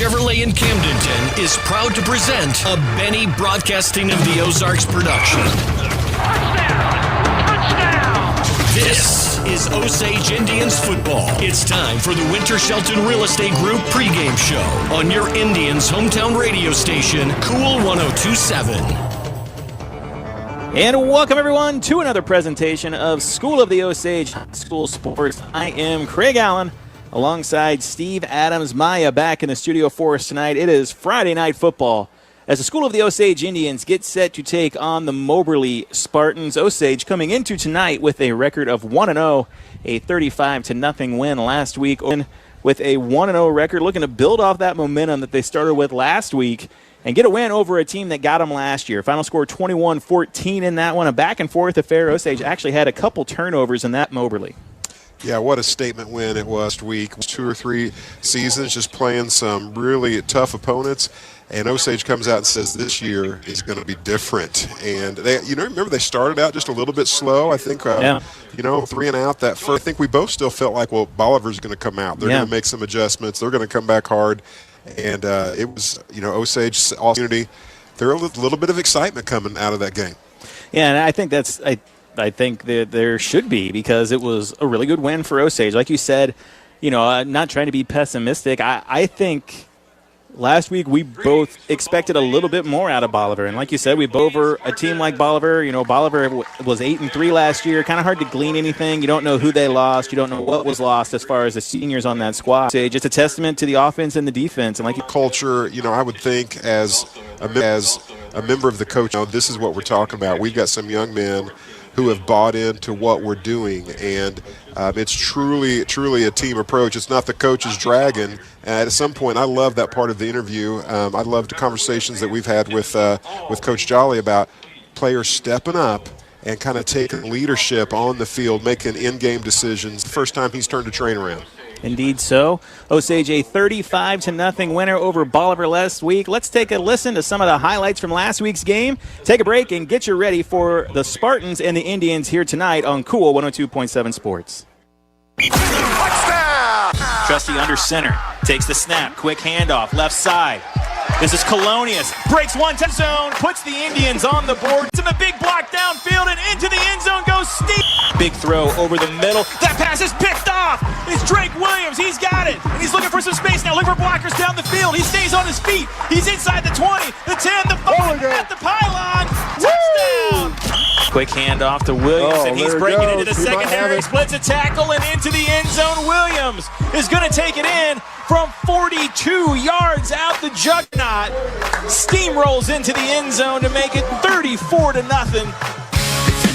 Chevrolet in Camdenton is proud to present a Benny Broadcasting of the Ozarks production. Touchdown! This is Osage Indians football. It's time for the Winter Shelton Real Estate Group pregame show on your Indians' hometown radio station, Cool 102.7. And welcome, everyone, to another presentation of School of the Osage High School Sports. I am Craig Allen, alongside Steve Adams. Maya back in the studio for us tonight. It is Friday Night Football as the School of the Osage Indians get set to take on the Moberly Spartans. Osage coming into tonight with a record of 1-0, a 35-0 win last week, with a 1-0 record, looking to build off that momentum that they started with last week and get a win over a team that got them last year. Final score 21-14 in that one. A back-and-forth affair. Osage actually had a couple turnovers in that Moberly. Yeah, what a statement win it was last week. 2 or 3 seasons just playing some really tough opponents. And Osage comes out and says this year is going to be different. And they, remember they started out just a little bit slow. I think, 3 and out that first. I think we both still felt like, well, Bolivar's going to come out. They're going to make some adjustments. They're going to come back hard. And it was, Osage opportunity. There's a little bit of excitement coming out of that game. Yeah, and I think I think that there should be, because it was a really good win for Osage. Like you said, not trying to be pessimistic. I think last week we both expected a little bit more out of Bolivar. And like you said, we over a team like Bolivar. Bolivar was 8-3 last year. Kind of hard to glean anything. You don't know who they lost. You don't know what was lost as far as the seniors on that squad. Just a testament to the offense and the defense. And culture, I would think as a member of the coach, this is what we're talking about. We've got some young men who have bought into what we're doing, and it's truly a team approach. It's not the coach's dragon. And at some point, I love that part of the interview. I love the conversations that we've had with Coach Jolly about players stepping up and kind of taking leadership on the field, making in-game decisions. The first time he's turned a train around. Indeed so. Osage a 35-0 winner over Bolivar last week. Let's take a listen to some of the highlights from last week's game. Take a break and get you ready for the Spartans and the Indians here tonight on Cool 102.7 Sports. Touchdown! Trusty under center. Takes the snap. Quick handoff. Left side. This is Colonius. Breaks one to zone. Puts the Indians on the board. It's in the big block downfield and into the end zone goes Steve. Big throw over the middle. That pass is picked off. It's Drake Williams. He's got it. And he's looking for some space now. Looking for blockers down the field. He stays on his feet. He's inside the 20, the 10, the 5, at the pylon. Touchdown. Quick handoff to Williams, and he's breaking into the secondary. Splits a tackle and into the end zone. Williams is going to take it in from 42 yards out the juggernaut. Steamrolls into the end zone to make it 34-0.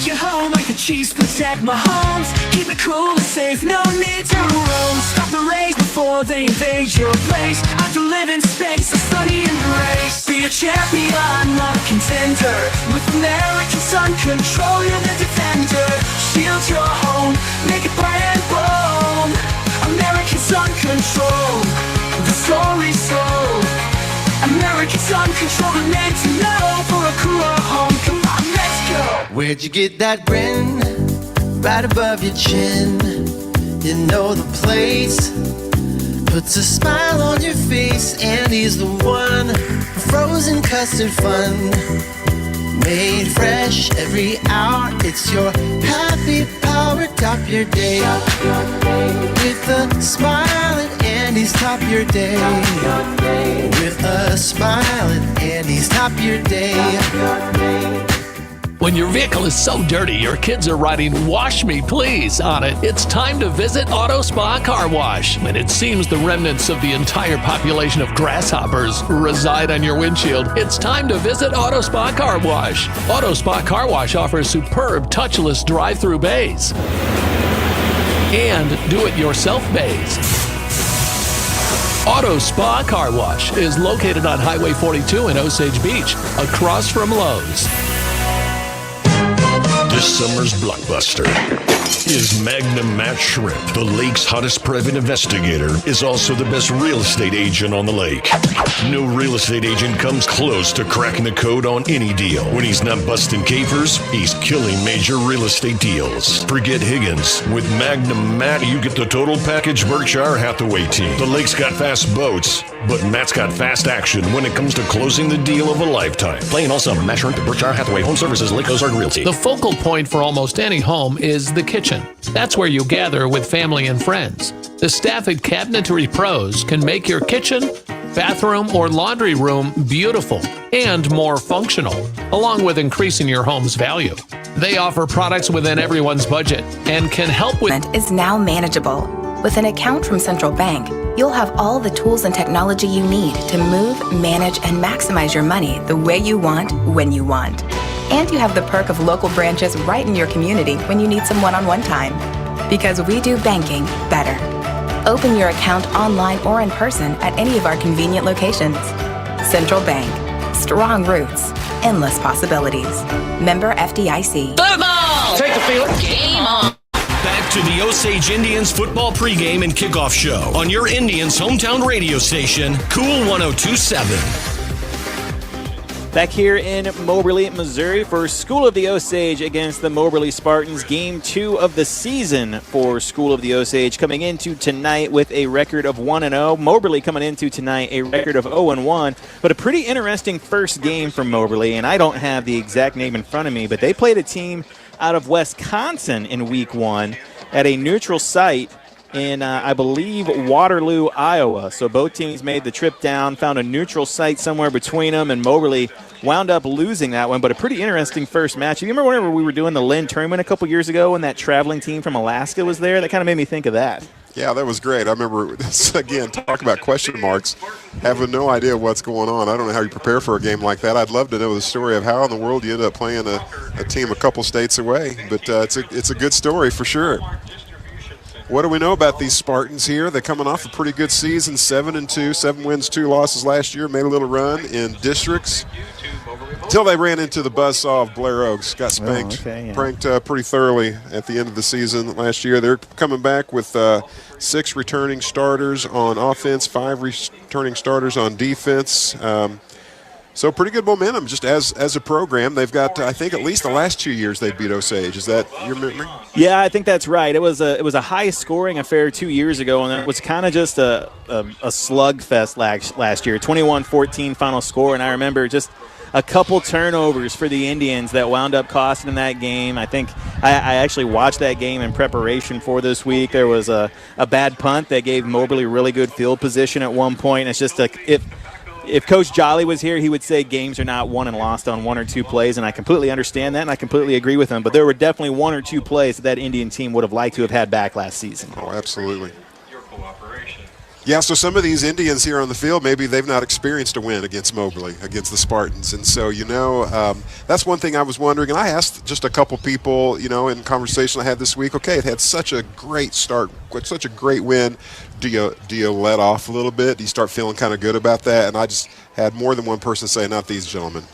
Your home like a cheese protect my homes. Keep it cool and safe, no need to roam. Stop the race before they invade your place. I do live in space, I study and race. Be a champion, not a contender. With American Sun Control, you're the defender. Shield your home, make it bright and bold. American Sun Control, the story's told. American Sun Control, the name to know for a cooler home. Come on, let's go. Where'd you get that grin? Right above your chin. You know the place. Puts a smile on your face, and he's the one. Frozen custard fun. Made fresh every hour. It's your happy power. Top your day. With a smile and Andy's top your day. With a smile and Andy's top your day. When your vehicle is so dirty, your kids are writing "Wash Me, Please" on it, it's time to visit Auto Spa Car Wash. And it seems the remnants of the entire population of grasshoppers reside on your windshield. It's time to visit Auto Spa Car Wash. Auto Spa Car Wash offers superb touchless drive-through bays and do-it-yourself bays. Auto Spa Car Wash is located on Highway 42 in Osage Beach, across from Lowe's. This summer's blockbuster. is Magnum Matt Shrimp. The lake's hottest private investigator is also the best real estate agent on the lake. No real estate agent comes close to cracking the code on any deal. When he's not busting capers, he's killing major real estate deals. Forget Higgins. With Magnum Matt, you get the total package Berkshire Hathaway team. The lake's got fast boats, but Matt's got fast action when it comes to closing the deal of a lifetime. Playing all summer, Matt Shrimp at Berkshire Hathaway Home Services, Lake Ozark Realty. The focal point for almost any home is the kitchen. That's where you gather with family and friends. The staff at Cabinetry Pros can make your kitchen, bathroom, or laundry room beautiful and more functional, along with increasing your home's value. They offer products within everyone's budget and can help with is now manageable. With an account from Central Bank, you'll have all the tools and technology you need to move, manage, and maximize your money the way you want, when you want. And you have the perk of local branches right in your community when you need some one-on-one time. Because we do banking better. Open your account online or in person at any of our convenient locations. Central Bank. Strong roots. Endless possibilities. Member FDIC. Football! Take the field. Game on. Back to the Osage Indians football pregame and kickoff show on your Indians' hometown radio station, Cool 1027. Back here in Moberly, Missouri for School of the Osage against the Moberly Spartans. Game 2 of the season for School of the Osage, coming into tonight with a record of 1-0. Moberly coming into tonight a record of 0-1. But a pretty interesting first game from Moberly, and I don't have the exact name in front of me, but they played a team out of Wisconsin in Week 1 at a neutral site in, I believe, Waterloo, Iowa. So both teams made the trip down, found a neutral site somewhere between them, and Moberly wound up losing that one. But a pretty interesting first match. You remember whenever we were doing the Lynn tournament a couple years ago when that traveling team from Alaska was there? That kind of made me think of that. Yeah, that was great. I remember, again, talk about question marks, having no idea what's going on. I don't know how you prepare for a game like that. I'd love to know the story of how in the world you end up playing a team a couple states away. But it's a good story for sure. What do we know about these Spartans here? They're coming off a pretty good season, 7-2, 7 wins, 2 losses last year. Made a little run in districts until they ran into the buzzsaw of Blair Oaks. Got spanked, pranked pretty thoroughly at the end of the season last year. They're coming back with 6 returning starters on offense, 5 returning starters on defense. So pretty good momentum just as a program. They've got, I think, at least the last 2 years they beat Osage. Is that your memory? Yeah, I think that's right. It was a high-scoring affair 2 years ago, and it was kind of just a slugfest last year. 21-14 final score, and I remember just a couple turnovers for the Indians that wound up costing them that game. I think I actually watched that game in preparation for this week. There was a bad punt that gave Moberly really good field position at one point. It's just if Coach Jolly was here, he would say games are not won and lost on 1 or 2 plays, and I completely understand that, and I completely agree with him. But there were definitely 1 or 2 plays that Indian team would have liked to have had back last season. Oh, absolutely. Yeah, so some of these Indians here on the field, maybe they've not experienced a win against Moberly, against the Spartans. And so, that's one thing I was wondering. And I asked just a couple people, in conversation I had this week, okay, it had such a great start, such a great win. Do you let off a little bit? Do you start feeling kind of good about that? And I just had more than one person say, not these gentlemen.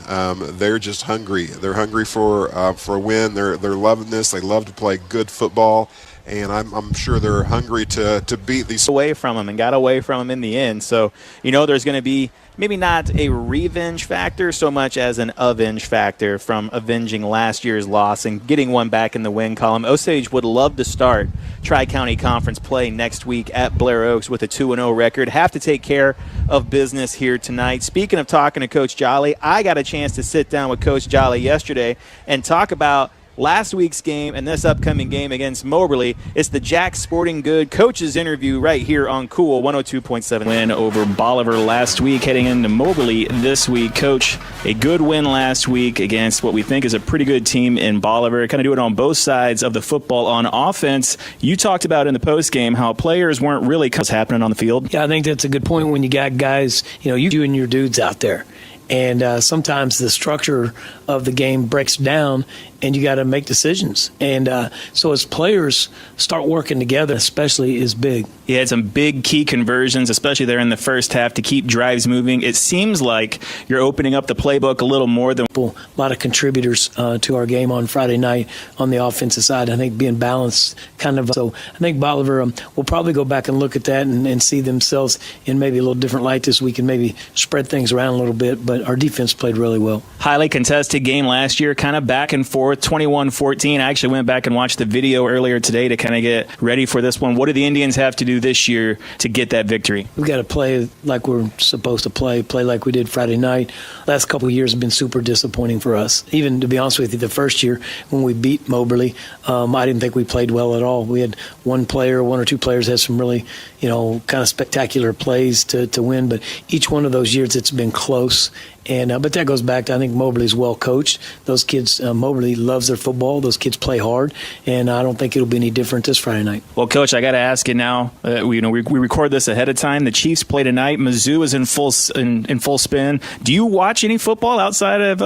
They're just hungry. They're hungry for a win. They're loving this. They love to play good football. And I'm sure they're hungry to beat these. Away from them and got away from them in the end. So, there's going to be maybe not a revenge factor so much as an avenge factor from avenging last year's loss and getting one back in the win column. Osage would love to start Tri-County Conference play next week at Blair Oaks with a 2-0 record. Have to take care of business here tonight. Speaking of talking to Coach Jolly, I got a chance to sit down with Coach Jolly yesterday and talk about last week's game and this upcoming game against Moberly. It's the Jack Sporting Good coach's interview right here on Cool 102.7. Win over Bolivar last week, heading into Moberly this week. Coach, a good win last week against what we think is a pretty good team in Bolivar. Kind of do it on both sides of the football. On offense, you talked about in the postgame how players weren't really what's happening on the field. Yeah, I think that's a good point when you got guys, you and your dudes out there. And sometimes the structure of the game breaks down, and you got to make decisions. And so as players start working together, especially, is big. He had some big key conversions, especially there in the first half, to keep drives moving. It seems like you're opening up the playbook a little more than a lot of contributors to our game on Friday night on the offensive side. I think being balanced kind of. So I think Bolivar will probably go back and look at that and see themselves in maybe a little different light this week and maybe spread things around a little bit. But our defense played really well. Highly contested game last year, kind of back and forth, 21-14. I actually went back and watched the video earlier today to kind of get ready for this one. What do the Indians have to do this year to get that victory? We've got to play like we're supposed to play like we did Friday night. Last couple of years have been super disappointing for us. Even, to be honest with you, the first year when we beat Moberly, I didn't think we played well at all. We had one or two players had some really, kind of spectacular plays to win, but each one of those years it's been close. And but that goes back to, I think Moberly's well coached. Those kids, Moberly loves their football. Those kids play hard, and I don't think it'll be any different this Friday night. Well, Coach, I got to ask you now. We record this ahead of time. The Chiefs play tonight. Mizzou is in full spin. Do you watch any football outside of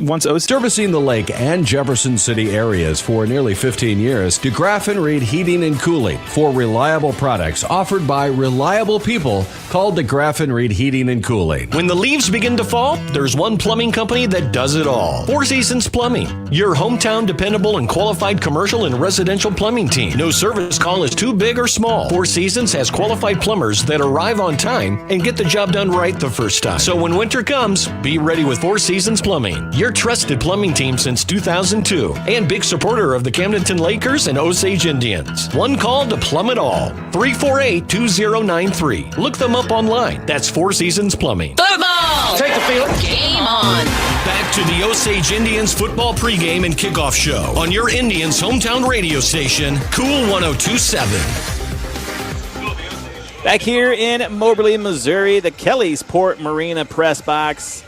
once Osage? Servicing the Lake and Jefferson City areas for nearly 15 years, DeGraff & Reed Heating and Cooling for reliable products offered by reliable people called DeGraff & Reed Heating and Cooling. When the leaves begin to fall, there's one plumbing company that does it all. Four Seasons Plumbing, your hometown dependable and qualified commercial and residential plumbing team. No service call is too big or small. Four Seasons has qualified plumbers that arrive on time and get the job done right the first time. So when winter comes, be ready with Four Seasons Plumbing, your trusted plumbing team since 2002 and big supporter of the Camdenton Lakers and Osage Indians. One call to plumb it all. 348-2093. Look them up online. That's Four Seasons Plumbing. Football! Take the field. Game on! Back to the Osage Indians football pregame and kickoff show on your Indians' hometown radio station, Cool 102.7. Back here in Moberly, Missouri, the Kellysport Marina press box,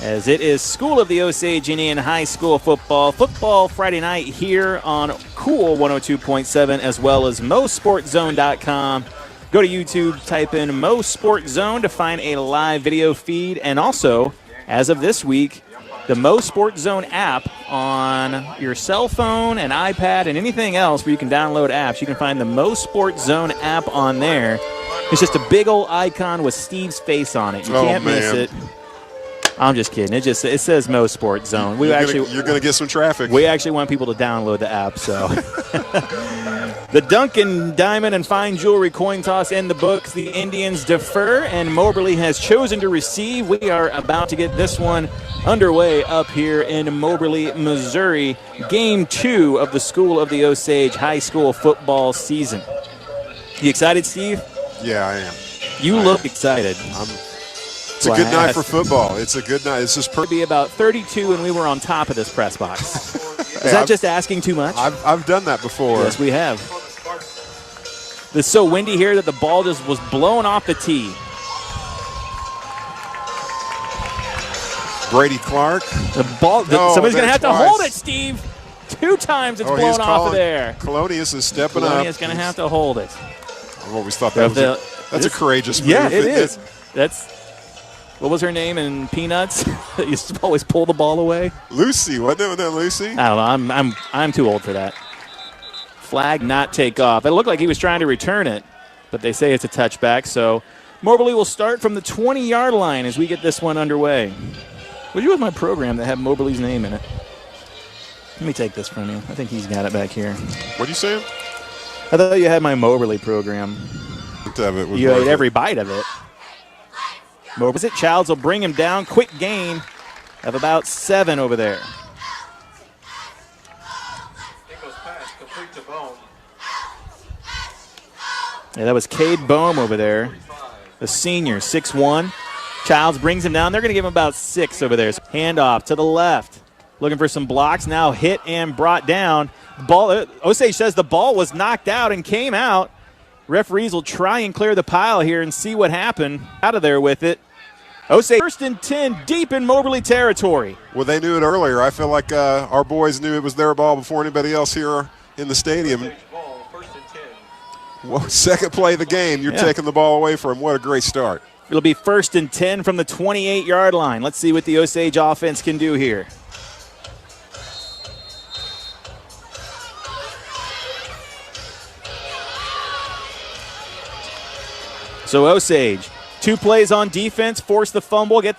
as it is School of the Osage Indian High School football Friday night here on Cool 102.7, as well as MoSportsZone.com. Go to YouTube, type in MoSportsZone to find a live video feed, and also, as of this week, the MoSportsZone app on your cell phone and iPad and anything else where you can download apps. You can find the MoSportsZone app on there. It's just a big old icon with Steve's face on it. You can't miss it. I'm just kidding. It says MoSportsZone. You're going to get some traffic. We actually want people to download the app, so. The Duncan Diamond and Fine Jewelry coin toss in the books. The Indians defer, and Moberly has chosen to receive. We are about to get this one underway up here in Moberly, Missouri. Game 2 of the School of the Osage High School football season. You excited, Steve? Yeah, I am. You look excited. It's a good night for football. It's a good night. It's just be about 32, and we were on top of this press box. Is that just asking too much? I've done that before. Yes, we have. It's so windy here that the ball just was blown off the tee. Brady Clark. The ball. Somebody's going to have to hold it, Steve. 2 times it's blown off of there. Colonius is stepping up. Colonius going to have to hold it. I've always thought that's a courageous move. Yeah, it is. What was her name in Peanuts? That used to always pull the ball away. Lucy, wasn't that Lucy? I don't know. I'm too old for that. Flag not take off. It looked like he was trying to return it, but they say it's a touchback. So Moberly will start from the 20-yard line as we get this one underway. What'd you with my program that had Moberly's name in it? Let me take this from you. I think he's got it back here. What'd you say? I thought you had my Moberly program. You ate every bite of it. Moberly. Childs will bring him down. Quick gain of about 7 over there. Yeah, that was Cade Bohm over there, the senior, 6'1". Childs brings him down. They're going to give him about 6 over there. Handoff to the left. Looking for some blocks. Now hit and brought down. Osage says the ball was knocked out and came out. Referees will try and clear the pile here and see what happened. Out of there with it. Osage first and 10 deep in Moberly territory. Well, they knew it earlier. I feel like our boys knew it was their ball before anybody else here in the stadium. Well, second play of the game, you're taking the ball away from him. What a great start. It'll be first and 10 from the 28-yard line. Let's see what the Osage offense can do here. So Osage, 2 plays on defense, force the fumble, get.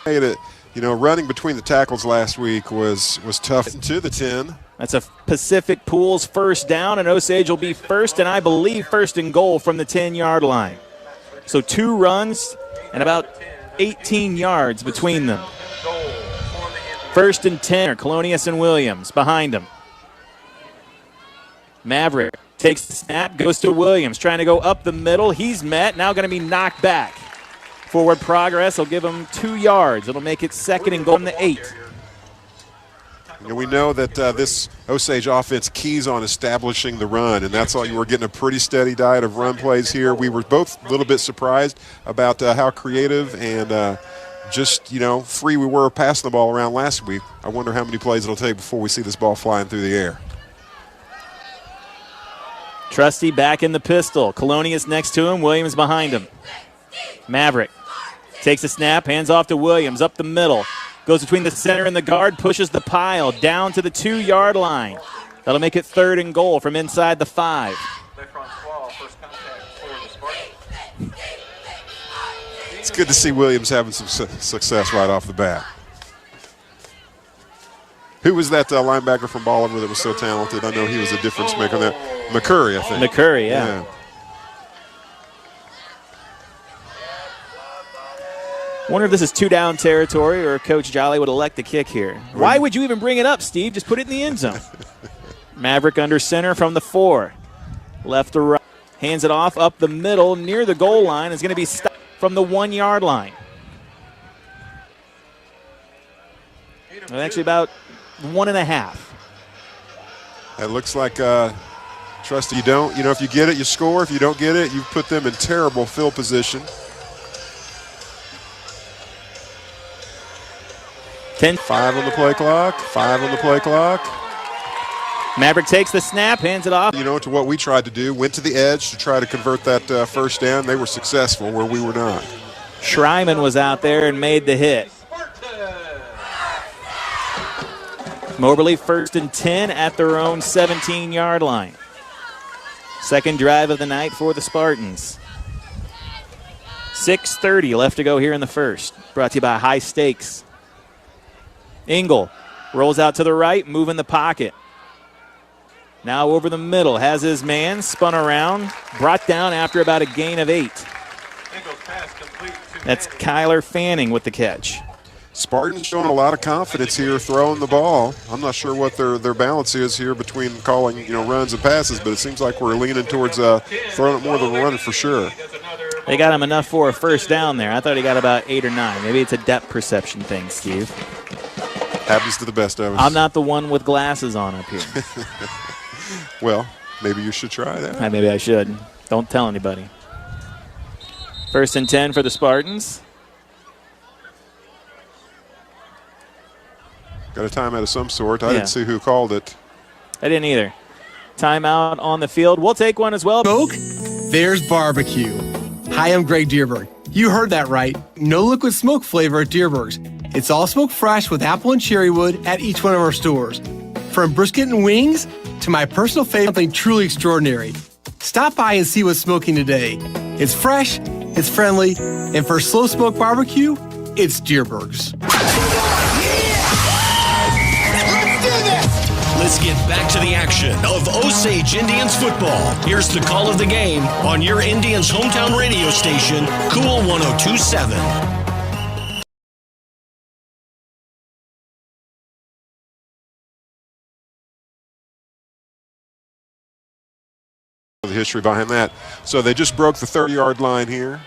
Running between the tackles last week was tough. To the 10. That's a Pacific Pools first down, and Osage will be first, and I believe first and goal from the 10-yard line. So 2 runs and about 18 yards between them. First and 10 are Colonius and Williams behind him. Maverick takes the snap, goes to Williams, trying to go up the middle. He's met, now going to be knocked back. Forward progress will give him 2 yards. It'll make it second and goal from the 8. We know that this Osage offense keys on establishing the run, and that's all. You were getting a pretty steady diet of run plays here. We were both a little bit surprised about how creative and just, free we were passing the ball around last week. I wonder how many plays it'll take before we see this ball flying through the air. Trusty back in the pistol. Colonius next to him. Williams behind him. Maverick takes a snap, hands off to Williams, up the middle. Goes between the center and the guard, pushes the pile down to the 2-yard line. That'll make it third and goal from inside the 5. It's good to see Williams having some success right off the bat. Who was that linebacker from Bolivar that was so talented? I know he was a difference maker on that. McCurry, I think. McCurry, yeah. Wonder if this is 2-down territory or Coach Jolly would elect the kick here. Why would you even bring it up, Steve? Just put it in the end zone. Maverick under center from the 4. Left to right. Hands it off up the middle near the goal line. Is going to be stopped from the 1-yard line. Well, actually about 1.5. It looks like, Trusty, if you get it, you score. If you don't get it, you put them in terrible field position. 5 on the play clock. 5 on the play clock. Maverick takes the snap, hands it off. To what we tried to do, went to the edge to try to convert that first down. They were successful where we were not. Schreiman was out there and made the hit. Moberly first and 10 at their own 17-yard line. Second drive of the night for the Spartans. 6:30 left to go here in the first. Brought to you by High Stakes. Ingle rolls out to the right, moving the pocket. Now over the middle, has his man, spun around, brought down after about a gain of 8. That's Kyler Fanning with the catch. Spartans showing a lot of confidence here throwing the ball. I'm not sure what their balance is here between calling runs and passes, but it seems like we're leaning towards throwing it more than running for sure. They got him enough for a first down there. I thought he got about 8 or 9. Maybe it's a depth perception thing, Steve. Happens to the best of us. I'm not the one with glasses on up here. Well, maybe you should try that. Maybe I should. Don't tell anybody. First and 10 for the Spartans. Got a timeout of some sort. I didn't see who called it. I didn't either. Timeout on the field. We'll take one as well. Smoke, there's barbecue. Hi, I'm Greg Dierberg. You heard that right. No liquid smoke flavor at Dierberg's. It's all smoked fresh with apple and cherry wood at each one of our stores. From brisket and wings to my personal favorite, something truly extraordinary. Stop by and see what's smoking today. It's fresh, it's friendly, and for slow smoke barbecue, it's Dierberg's. Let's get back to the action of Osage Indians football. Here's the call of the game on your Indians' hometown radio station, Cool 102.7. The history behind that. So they just broke the 30-yard line here.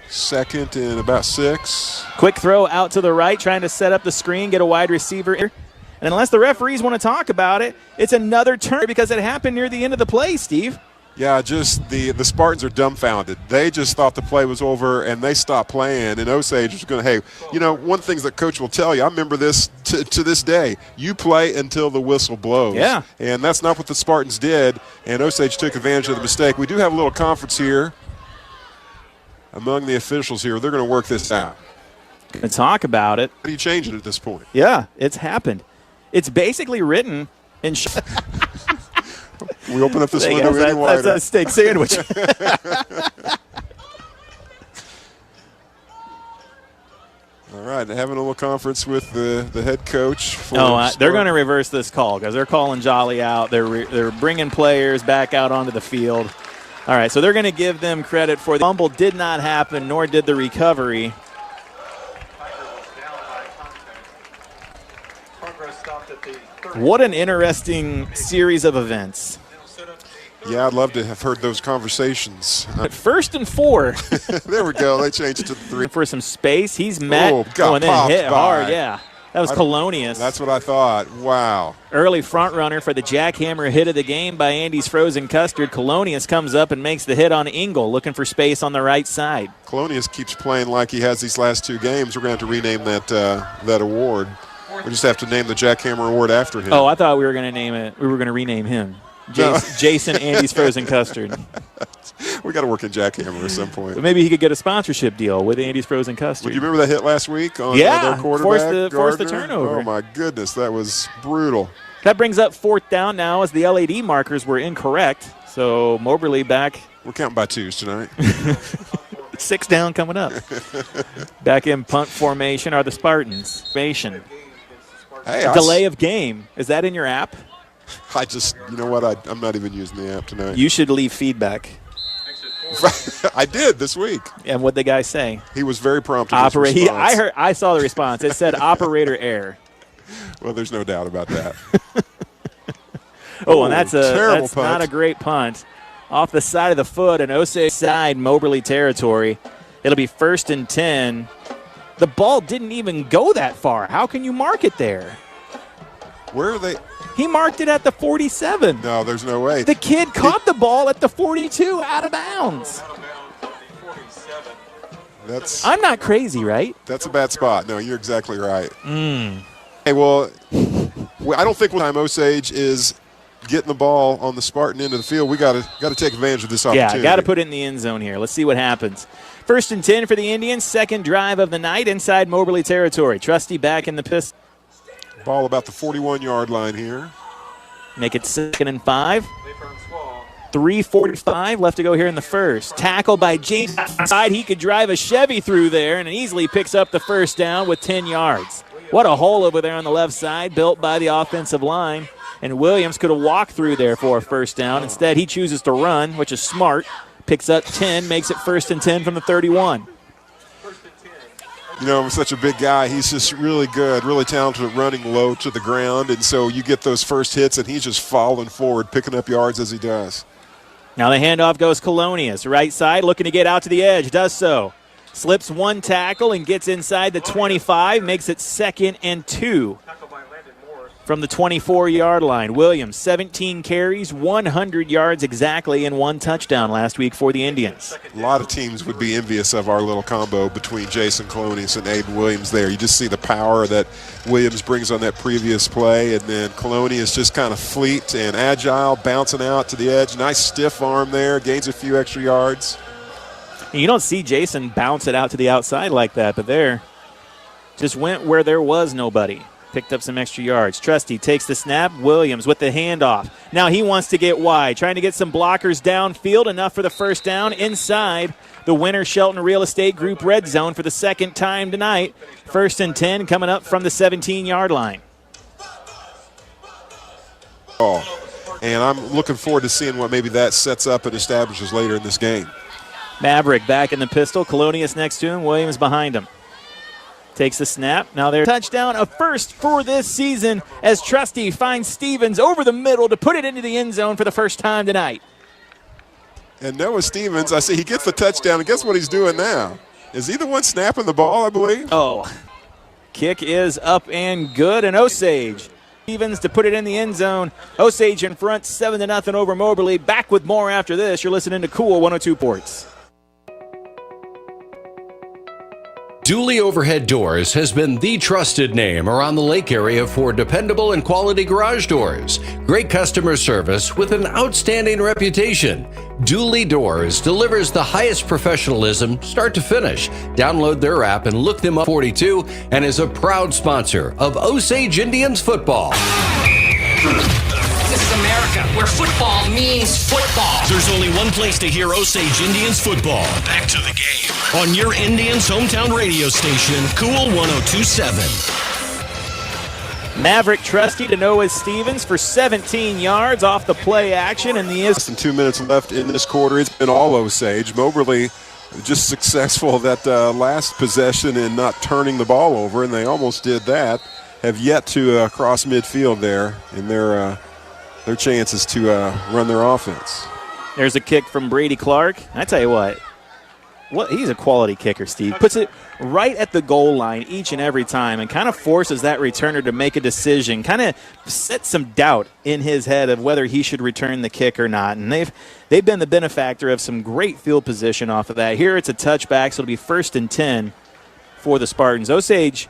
Second and about 6. Quick throw out to the right, trying to set up the screen, get a wide receiver. And unless the referees want to talk about it, it's another turn because it happened near the end of the play, Steve. Yeah, just the Spartans are dumbfounded. They just thought the play was over, and they stopped playing. And Osage was going to, one thing that coach will tell you, I remember this to this day, you play until the whistle blows. Yeah. And that's not what the Spartans did, and Osage took advantage of the mistake. We do have a little conference here among the officials here. They're going to work this out. Going to talk about it. How do you change it at this point? Yeah, it's happened. It's basically written in We open up this window any wider. That's a steak sandwich. having a little conference with the head coach. They're going to reverse this call because they're calling Jolly out. They're bringing players back out onto the field. All right, so they're going to give them credit for the fumble. Did not happen, nor did the recovery. What an interesting series of events. Yeah, I'd love to have heard those conversations. But 1st and 4. There we go. They changed it to 3. For some space, he's met. And then hit hard, yeah. That was Colonius. That's what I thought. Wow. Early front runner for the jackhammer hit of the game by Andy's Frozen Custard. Colonius comes up and makes the hit on Engel, looking for space on the right side. Colonius keeps playing like he has these last 2 games. We're going to have to rename that award. We just have to name the jackhammer award after him. Oh, I thought we were going to name it. We were going to rename him. Jason Andy's Frozen Custard. We got to work in jackhammer at some point. But maybe he could get a sponsorship deal with Andy's Frozen Custard. Well, you remember that hit last week on their quarterback? Forced the turnover. Oh, my goodness. That was brutal. That brings up 4th down now as the LAD markers were incorrect. So Moberly back. We're counting by 2s tonight. 6 down coming up. Back in punt formation are the Spartans. Hey, delay of game. Is that in your app? You know what? I'm not even using the app tonight. You should leave feedback. I did this week. And what'd the guy say? He was very prompt in his response. I saw the response. It said operator error. Well, there's no doubt about that. And that's not a great punt. Off the side of the foot, an Osage side Moberly territory. It'll be 1st and 10. The ball didn't even go that far. How can you mark it there? Where are they? He marked it at the 47. No, there's no way. The kid caught the ball at the 42 out of bounds. I'm not crazy, right? That's a bad spot. No, you're exactly right. Hey, well, I don't think time Osage is getting the ball on the Spartan end of the field. We got to take advantage of this opportunity. Yeah, got to put it in the end zone here. Let's see what happens. 1st and 10 for the Indians. 2nd drive of the night inside Moberly territory. Trusty back in the pistol. Ball about the 41-yard line here. Make it 2nd and 5. 3:45 left to go here in the first. Tackle by James outside. He could drive a Chevy through there and easily picks up the 1st down with 10 yards. What a hole over there on the left side built by the offensive line. And Williams could have walked through there for a 1st down. Instead, he chooses to run, which is smart. Picks up 10, makes it 1st and 10 from the 31. You know, such a big guy. He's just really good, really talented at running low to the ground. And so you get those first hits, and he's just falling forward, picking up yards as he does. Now the handoff goes Colonius. Right side, looking to get out to the edge. Does so. Slips 1 tackle and gets inside the 25. Makes it 2nd and 2. From the 24-yard line. Williams, 17 carries, 100 yards exactly, and 1 touchdown last week for the Indians. A lot of teams would be envious of our little combo between Jason Colonius and Aiden Williams there. You just see the power that Williams brings on that previous play, and then Colonius just kind of fleet and agile, bouncing out to the edge. Nice stiff arm there, gains a few extra yards. And you don't see Jason bounce it out to the outside like that, but there just went where there was nobody. Picked up some extra yards. Trusty takes the snap. Williams with the handoff. Now he wants to get wide, trying to get some blockers downfield, enough for the 1st down inside the Winter Shelton Real Estate Group red zone for the 2nd time tonight. 1st and 10 coming up from the 17-yard line. And I'm looking forward to seeing what maybe that sets up and establishes later in this game. Maverick back in the pistol. Colonius next to him. Williams behind him. Takes the snap. Now there's a touchdown, a first for this season as Trusty finds Stevens over the middle to put it into the end zone for the 1st time tonight. And Noah Stevens, I see he gets the touchdown, and guess what he's doing now? Is he the one snapping the ball, I believe? Oh, kick is up and good, and Osage. Stevens to put it in the end zone. Osage in front, 7-0 over Moberly. Back with more after this. You're listening to Cool 102 Sports. Dooley Overhead Doors has been the trusted name around the lake area for dependable and quality garage doors. Great customer service with an outstanding reputation. Dooley Doors delivers the highest professionalism start to finish. Download their app and look them up 42 and is a proud sponsor of Osage Indians football. This is America, where football means football. There's only one place to hear Osage Indians football. Back to the game on your Indians' hometown radio station, Cool 102.7. Maverick trusty to Noah Stevens for 17 yards off the play action, and less than 2 minutes left in this quarter. It's been all Osage. Moberly just successful that last possession in not turning the ball over, and they almost did that. Have yet to cross midfield there in their chances to run their offense. There's a kick from Brady Clark. I tell you what, he's a quality kicker, Steve. Puts it right at the goal line each and every time and kind of forces that returner to make a decision, kind of sets some doubt in his head of whether he should return the kick or not. And they've been the benefactor of some great field position off of that. Here it's a touchback, so it'll be 1st and 10 for the Spartans. Osage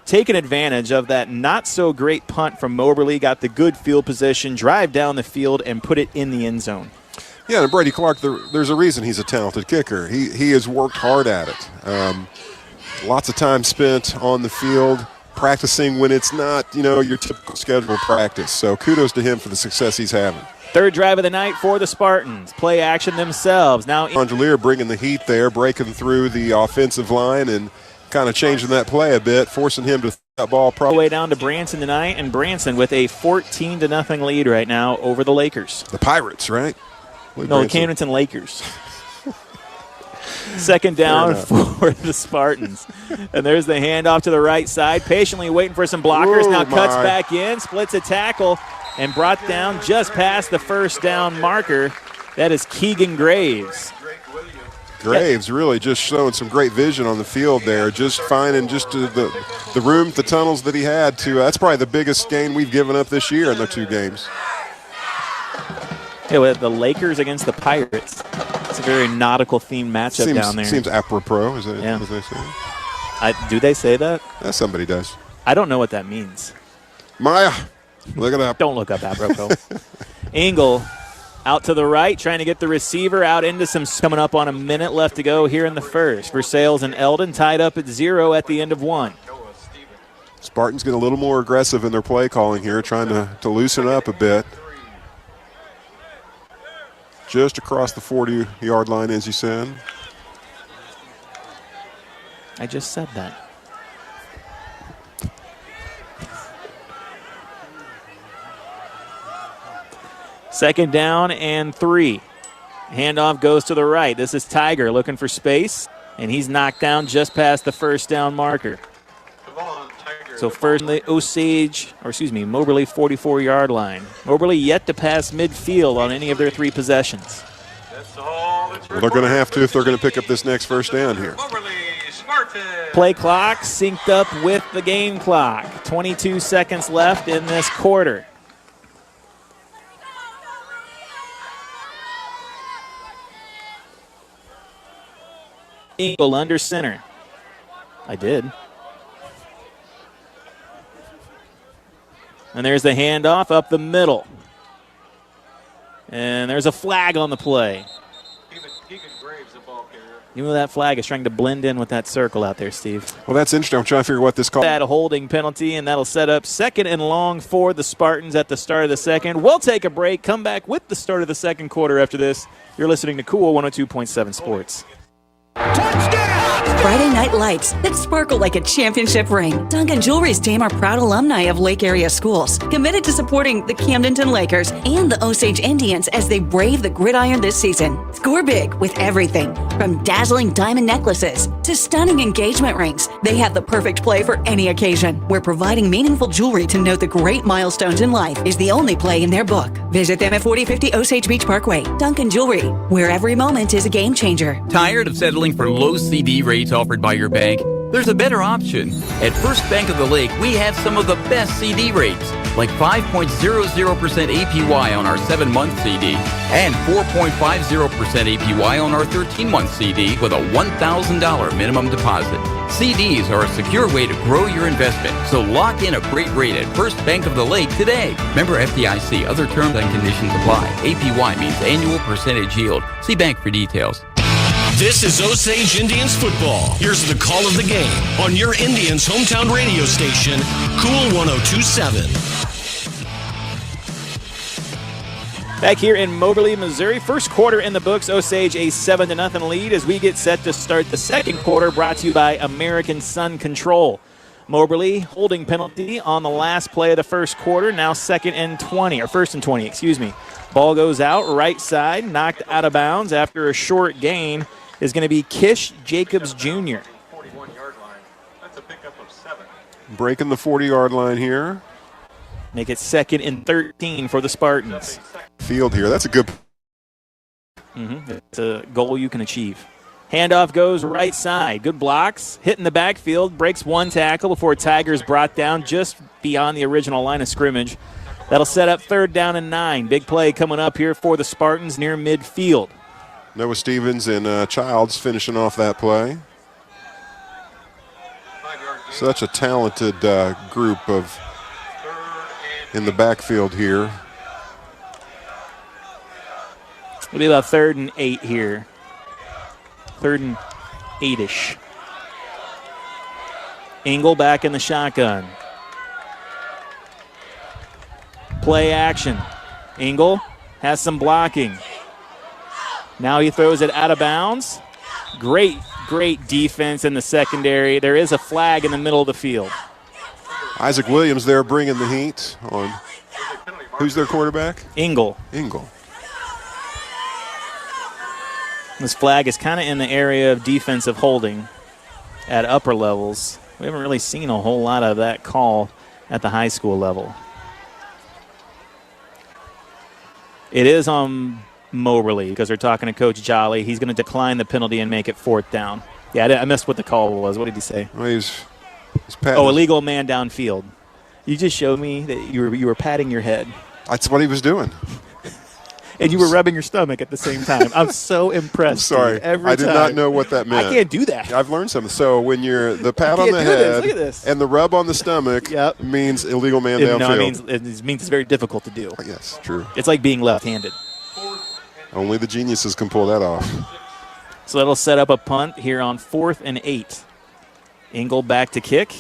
taking advantage of that not-so-great punt from Moberly, got the good field position, drive down the field, and put it in the end zone. Yeah, and Brady Clark, there's a reason he's a talented kicker. He has worked hard at it. Lots of time spent on the field practicing when it's not, your typical scheduled practice. So kudos to him for the success he's having. Third drive of the night for the Spartans. Play action themselves. Now Angelier bringing the heat there, breaking through the offensive line and kind of changing that play a bit, forcing him to throw that ball all the way down to Branson tonight, and Branson with a 14-0 lead right now over the Lakers. The Pirates, right? No, the Camdenton Lakers. Second down for the Spartans. And there's the handoff to the right side. Patiently waiting for some blockers. Now cuts back in, splits a tackle, and brought down just past the first down marker. That is Keegan Graves. Graves really just showing some great vision on the field there, just finding just the room, the tunnels that he had to. That's probably the biggest gain we've given up this year in the 2 games. Yeah, with the Lakers against the Pirates. It's a very nautical-themed matchup down there. Seems apropos, is that what they say? Do they say that? Somebody does. I don't know what that means. Maya, look it up. Don't look up apropos. Engel out to the right, trying to get the receiver out into some. Coming up on a minute left to go here in the first. Versailles and Eldon tied up at 0 at the end of 1. Spartans get a little more aggressive in their play calling here, trying to loosen up a bit. Just across the 40-yard line, as you said. I just said that. Second down and 3. Handoff goes to the right. This is Tiger looking for space, and he's knocked down just past the first down marker. So first in the Moberly 44-yard line. Moberly yet to pass midfield on any of their 3 possessions. Well, they're going to have to if they're going to pick up this next first down here. Play clock synced up with the game clock. 22 seconds left in this quarter. Eagle under center. I did. And there's the handoff up the middle. And there's a flag on the play. You know that flag is trying to blend in with that circle out there, Steve. Well, that's interesting. I'm trying to figure what this call. That a holding penalty, and that'll set up 2nd and long for the Spartans at the start of the second. We'll take a break, come back with the start of the second quarter after this. You're listening to Cool 102.7 Sports. Friday Night Lights that sparkle like a championship ring. Duncan Jewelry's team are proud alumni of Lake Area schools, committed to supporting the Camdenton Lakers and the Osage Indians as they brave the gridiron this season. Score big with everything from dazzling diamond necklaces to stunning engagement rings. They have the perfect play for any occasion, where providing meaningful jewelry to note the great milestones in life is the only play in their book. Visit them at 4050 Osage Beach Parkway. Duncan Jewelry, where every moment is a game changer. Tired of settling for low CD rates offered by your bank? There's a better option. At First Bank of the Lake, we have some of the best CD rates, like 5.00% APY on our 7-month CD and 4.50% APY on our 13-month CD with a $1,000 minimum deposit. CDs are a secure way to grow your investment, so lock in a great rate at First Bank of the Lake today. Member FDIC, other terms and conditions apply. APY means annual percentage yield. See bank for details. This is Osage Indians football. Here's the call of the game on your Indians' hometown radio station, Cool 102.7. Back here in Moberly, Missouri, first quarter in the books. Osage a 7-0 lead as we get set to start the second quarter, brought to you by American Sun Control. Moberly holding penalty on the last play of the first quarter, now first and 20, excuse me. Ball goes out, right side, knocked out of bounds after a short gain is going to be Kish Jacobs Jr. 41-yard line. That's a pickup of 7. Breaking the 40-yard line here. Make it 2nd and 13 for the Spartans. Field here. That's a good. It's a goal you can achieve. Handoff goes right side. Good blocks. Hit in the backfield. Breaks one tackle before Tigers brought down just beyond the original line of scrimmage. That'll set up 3rd down and 9. Big play coming up here for the Spartans near midfield. Noah Stevens and Childs finishing off that play. Such a talented group in the backfield here. It'll be about 3rd and 8 here. 3rd and 8-ish. Engel back in the shotgun. Play action. Engel has some blocking. Now he throws it out of bounds. Great defense in the secondary. There is a flag in the middle of the field. Isaac Williams there bringing the heat on. Who's their quarterback? Engel. This flag is kind of in the area of defensive holding at upper levels. We haven't really seen a whole lot of that call at the high school level. It is on Moberly because they're talking to Coach Jolly. He's going to decline the penalty and make it 4th down. Yeah, I missed what the call was. What did he say? Well, he's illegal man downfield. You just showed me that you were patting your head. That's what he was doing. And you were rubbing your stomach at the same time. I'm so impressed. I'm sorry. I did not know what that meant. I can't do that. I've learned something. So when you're the pat on the head and the rub on the stomach means illegal man downfield. No, it means it's very difficult to do. Yes, true. It's like being left-handed. Only the geniuses can pull that off. So that'll set up a punt here on 4th and 8. Engel back to kick.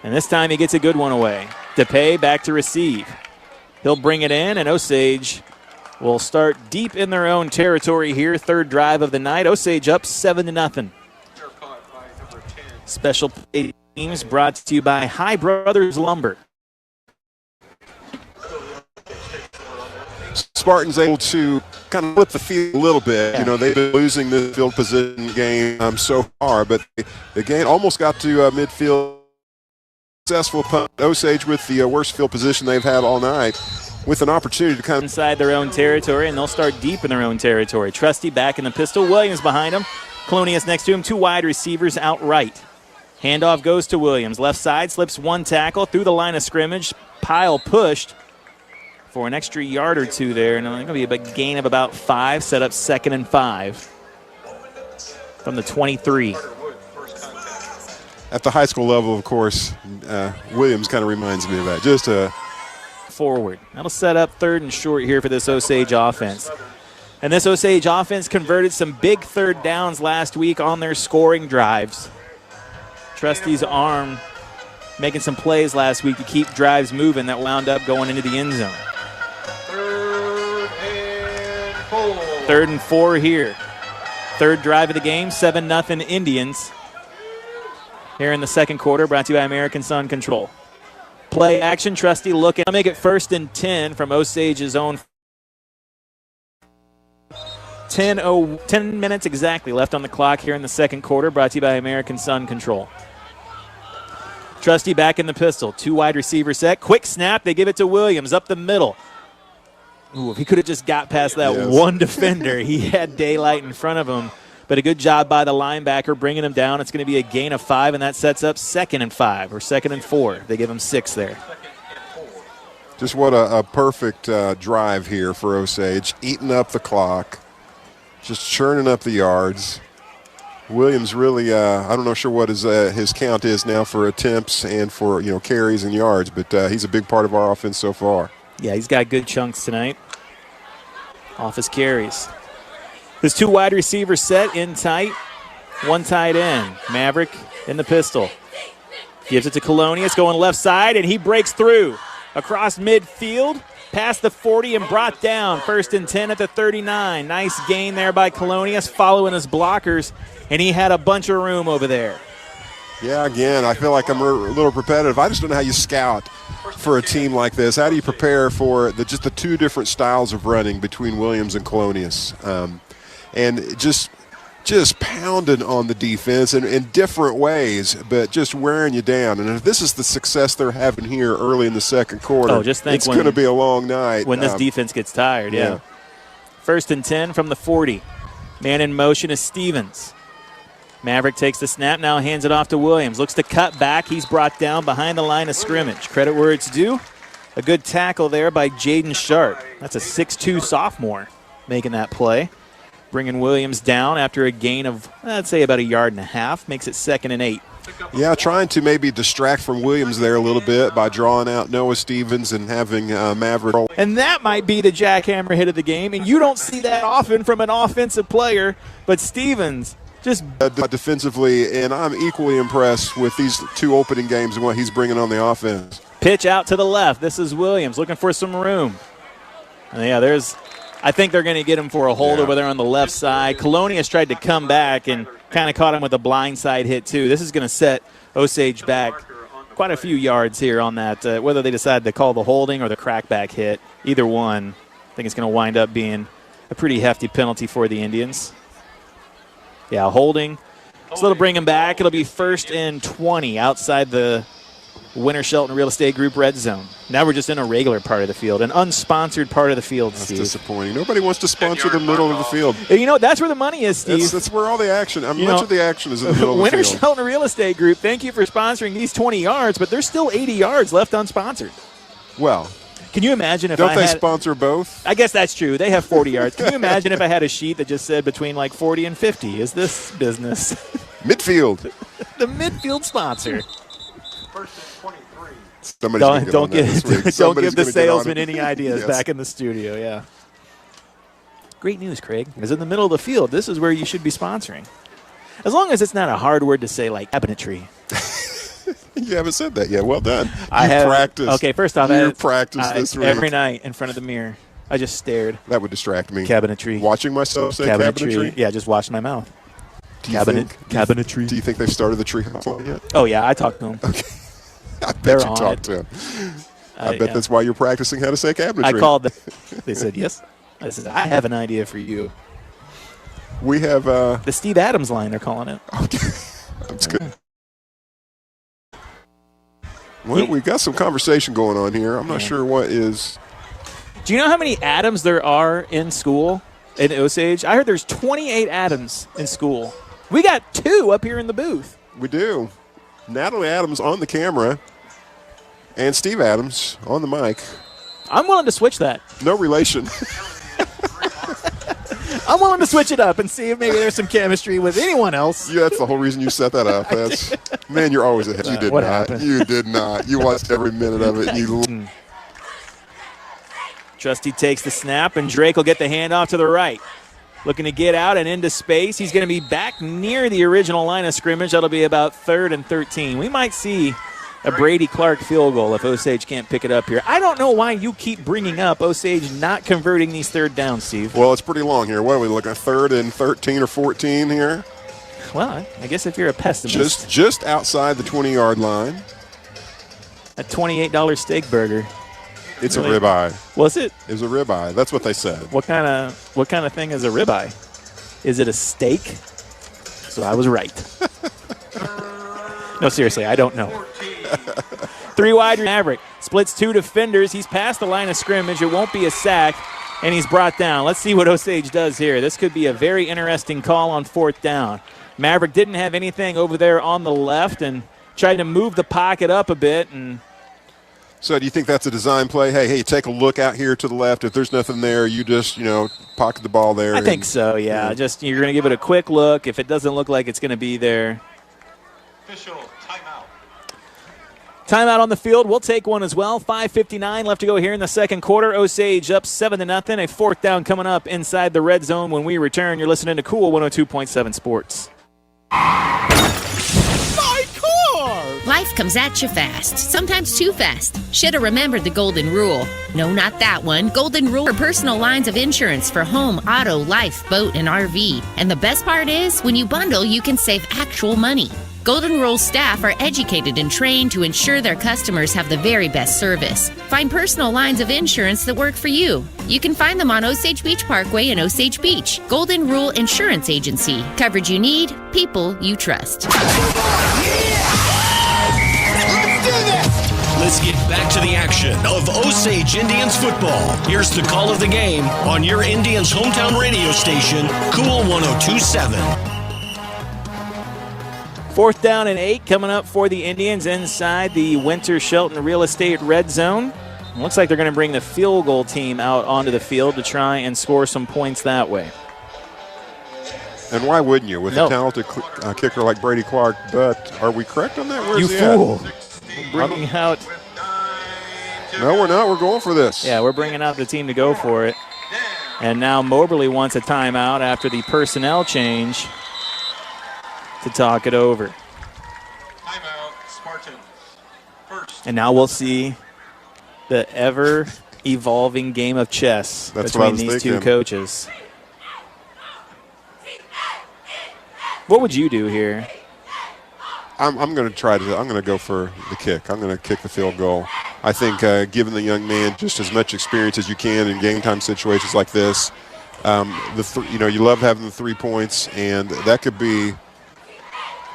And this time he gets a good one away. DePay back to receive. He'll bring it in, and Osage will start deep in their own territory here. 3rd drive of the night. Osage up 7-0. Special teams brought to you by High Brothers Lumber. Spartans able to kind of flip the field a little bit. You know, they've been losing this field position game so far, but the game almost got to midfield. Successful punt. Osage with the worst field position they've had all night, with an opportunity to come inside their own territory, and they'll start deep in their own territory. Trusty back in the pistol. Williams behind him. Colonius next to him. 2 wide receivers out right. Handoff goes to Williams. Left side, slips one tackle through the line of scrimmage. Pile pushed for an extra yard or 2 there, and it's going to be a big gain of about 5, set up 2nd and 5 from the 23. At the high school level, of course, Williams kind of reminds me of that. Just a forward. That'll set up 3rd and short here for this Osage offense. And this Osage offense converted some big 3rd downs last week on their scoring drives. Trusty's arm making some plays last week to keep drives moving that wound up going into the end zone. 3rd and 4 here. 3rd drive of the game, 7-0 Indians. Here in the second quarter, brought to you by American Sun Control. Play action, Trusty looking. I'll make it 1st and 10 from Osage's own. 10 minutes exactly left on the clock here in the second quarter, brought to you by American Sun Control. Trusty back in the pistol. 2 wide receiver set. Quick snap. They give it to Williams up the middle. Ooh, if he could have just got past that one defender, he had daylight in front of him. But a good job by the linebacker bringing him down. It's going to be a gain of 5, and that sets up 2nd and 5 or 2nd and 4. They give him 6 there. Just what a perfect drive here for Osage. Eating up the clock, just churning up the yards. Williams really, I'm not sure what his count is now for attempts and for carries and yards, but he's a big part of our offense so far. Yeah, he's got good chunks tonight off his carries. His 2 wide receivers set in tight, 1 tight end. Maverick in the pistol. Gives it to Colonius, going left side, and he breaks through across midfield. past the 40 and brought down. 1st and 10 at the 39. Nice gain there by Colonius, following his blockers, and he had a bunch of room over there. Yeah, again, I feel like I'm a little repetitive. I just don't know how you scout for a team like this. How do you prepare for just the two different styles of running between Williams and Colonius? And just pounding on the defense in different ways, but just wearing you down. And if this is the success they're having here early in the second quarter, just think it's going to be a long night. When this defense gets tired, yeah. 1st and 10 from the 40. Man in motion is Stevens. Maverick takes the snap, now hands it off to Williams. Looks to cut back. He's brought down behind the line of scrimmage. Credit where it's due. A good tackle there by Jaden Sharp. That's a 6'2 sophomore making that play. Bringing Williams down after a gain of, I'd say, about 1.5 yards. Makes it 2nd and 8. Yeah, trying to maybe distract from Williams there a little bit by drawing out Noah Stevens and having Maverick roll. And that might be the jackhammer hit of the game, and you don't see that often from an offensive player, but Stevens just defensively, and I'm equally impressed with these two opening games and what he's bringing on the offense. Pitch out to the left. This is Williams looking for some room. And I think they're going to get him for a hold over there on the left side. Colonius tried to come back and kind of caught him with a blindside hit, too. This is going to set Osage back quite a few yards here on that, whether they decide to call the holding or the crackback hit. Either one, I think it's going to wind up being a pretty hefty penalty for the Indians. Yeah, holding. So it'll bring him back. It'll be 1st and 20 outside the Winter Shelton Real Estate Group red zone. Now we're just in a regular part of the field, an unsponsored part of the field, Steve. That's disappointing. Nobody wants to sponsor the middle of the field. You know, that's where the money is, Steve. That's where all the action, much of the action is in the middle of the Winter field. Shelton Real Estate Group, thank you for sponsoring these 20 yards, but there's still 80 yards left unsponsored. Well, can you imagine if don't they sponsor both? I guess that's true. They have 40 yards. Can you imagine if I had a sheet that just said between like 40 and 50? Is this business? Midfield. The midfield sponsor. 1st and 23. Don't give the salesman any ideas back in the studio, yeah. Great news, Craig. Because in the middle of the field, this is where you should be sponsoring. As long as it's not a hard word to say like cabinetry. You haven't said that yet. Well done. I have practiced. Okay, first off, you practiced this week. Every night in front of the mirror. I just stared. That would distract me. Cabinetry. Watching myself say cabinetry? Yeah, just watching my mouth. Cabinetry. Do you think they've started the tree house yet? Oh, yeah, I talked to them. Okay. I bet you talked to them. I bet that's why you're practicing how to say cabinetry. I called them. They said, yes. I said, I have an idea for you. We have the Steve Adams line, they're calling it. Okay. That's good. Well, we've got some conversation going on here. I'm not sure what is. Do you know how many Adams there are in school in Osage? I heard there's 28 Adams in school. We got 2 up here in the booth. We do. Natalie Adams on the camera and Steve Adams on the mic. I'm willing to switch that. No relation. I'm willing to switch it up and see if maybe there's some chemistry with anyone else. Yeah, that's the whole reason you set that up. Man, you're always ahead. You did what not. Happened? You did not. You watched every minute of it. Trusty takes the snap, and Drake will get the handoff to the right. Looking to get out and into space. He's going to be back near the original line of scrimmage. That'll be about 3rd and 13. We might see a Brady Clark field goal if Osage can't pick it up here. I don't know why you keep bringing up Osage not converting these 3rd downs, Steve. Well, it's pretty long here. What are we looking at, 3rd and 13 or 14 here? Well, I guess if you're a pessimist. Just outside the 20-yard line. A $28 steak burger. It's really? A ribeye. Was it? It was a ribeye. That's what they said. What kind of thing is a ribeye? Is it a steak? So I was right. No, seriously, I don't know. 3 wide Maverick. Splits 2 defenders. He's past the line of scrimmage. It won't be a sack, and he's brought down. Let's see what Osage does here. This could be a very interesting call on 4th down. Maverick didn't have anything over there on the left and tried to move the pocket up a bit. And so do you think that's a design play? Hey, take a look out here to the left. If there's nothing there, you just, pocket the ball there. I think so, yeah. Just you're going to give it a quick look. If it doesn't look like it's going to be there. Official timeout. Timeout on the field. We'll take one as well. 5:59 left to go here in the second quarter. Osage up 7-0. A 4th down coming up inside the red zone when we return. You're listening to Cool 102.7 Sports. My Life comes at you fast, sometimes too fast. Shoulda remembered the golden rule. No, not that one. Golden rule for personal lines of insurance for home, auto, life, boat, and RV. And the best part is, when you bundle, you can save actual money. Golden Rule staff are educated and trained to ensure their customers have the very best service. Find personal lines of insurance that work for you. You can find them on Osage Beach Parkway in Osage Beach. Golden Rule Insurance Agency. Coverage you need, people you trust. Let's get back to the action of Osage Indians football. Here's the call of the game on your Indians' hometown radio station, Cool 102.7. 4th down and 8 coming up for the Indians inside the Winter Shelton Real Estate red zone. Looks like they're going to bring the field goal team out onto the field to try and score some points that way. And why wouldn't you with a talented kicker like Brady Clark? But are we correct on that? Where's you fool. Bringing out. No, we're not. We're going for this. Yeah, we're bringing out the team to go for it. And now Moberly wants a timeout after the personnel change to talk it over. Timeout, Spartans. First. And now we'll see the ever-evolving game of chess between these two coaches. What would you do here? I'm going to go for the kick. I'm going to kick the field goal. I think giving the young man just as much experience as you can in game time situations like this. You love having the 3 points, and that could be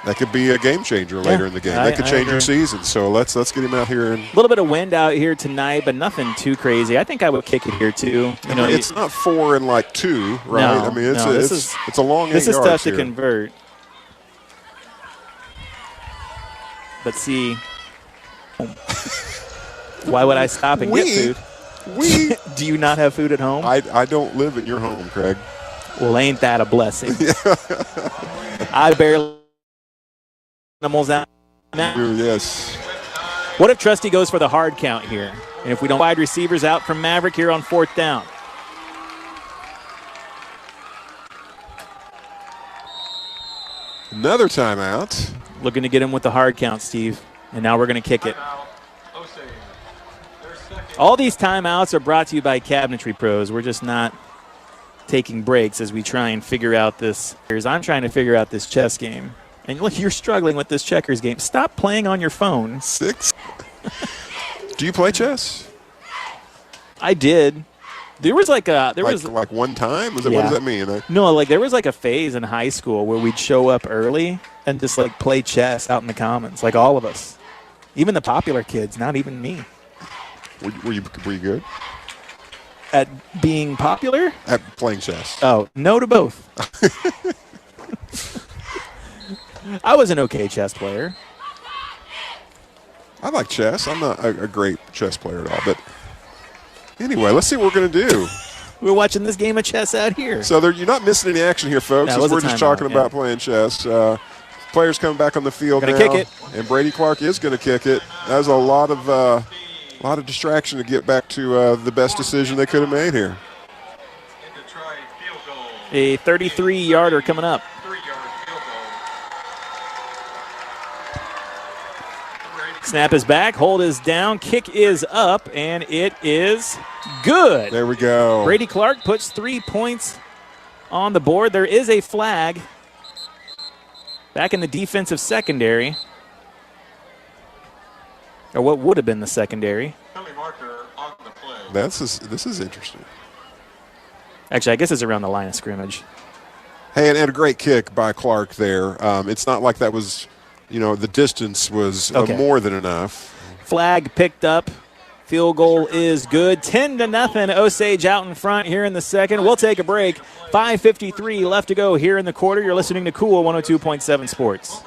a game changer later in the game. That could change your season. So let's get him out here. A little bit of wind out here tonight, but nothing too crazy. I think I would kick it here too. It's not 4 and 2, right? No, I mean, it's a long 8 yards. This is tough to convert. But see, why would I stop and get food? Do you not have food at home? I don't live in your home, Craig. Well, ain't that a blessing? I barely animals out now. Yes. What if Trusty goes for the hard count here? And if we don't wide receivers out from Maverick here on 4th down? Another timeout. Looking to get him with the hard count, Steve. And now we're going to kick it. All these timeouts are brought to you by Cabinetry Pros. We're just not taking breaks as we try and figure out this. I'm trying to figure out this chess game. And look, you're struggling with this checkers game. Stop playing on your phone. 6. Do you play chess? I did. There was like one time? What does that mean? No, there was a phase in high school where we'd show up early and just play chess out in the commons, all of us. Even the popular kids, not even me. Were you good? At being popular? At playing chess. Oh, no to both. I was an okay chess player. I like chess. I'm not a great chess player at all, but anyway, let's see what we're going to do. We're watching this game of chess out here. So you're not missing any action here, folks. We're just talking about playing chess. Players coming back on the field now. Kick it. And Brady Clark is going to kick it. That was a lot of distraction to get back to the best decision they could have made here. A 33-yarder coming up. Snap is back, hold is down, kick is up, and it is good. There we go. Brady Clark puts 3 points on the board. There is a flag back in the defensive secondary, or what would have been the secondary. This is interesting. Actually, I guess it's around the line of scrimmage. Hey, and a great kick by Clark there. It's not like that was, the distance was more than enough. Flag picked up. Field goal is good. 10-0. Osage out in front here in the second. We'll take a break. 5:53 left to go here in the quarter. You're listening to Cool 102.7 Sports.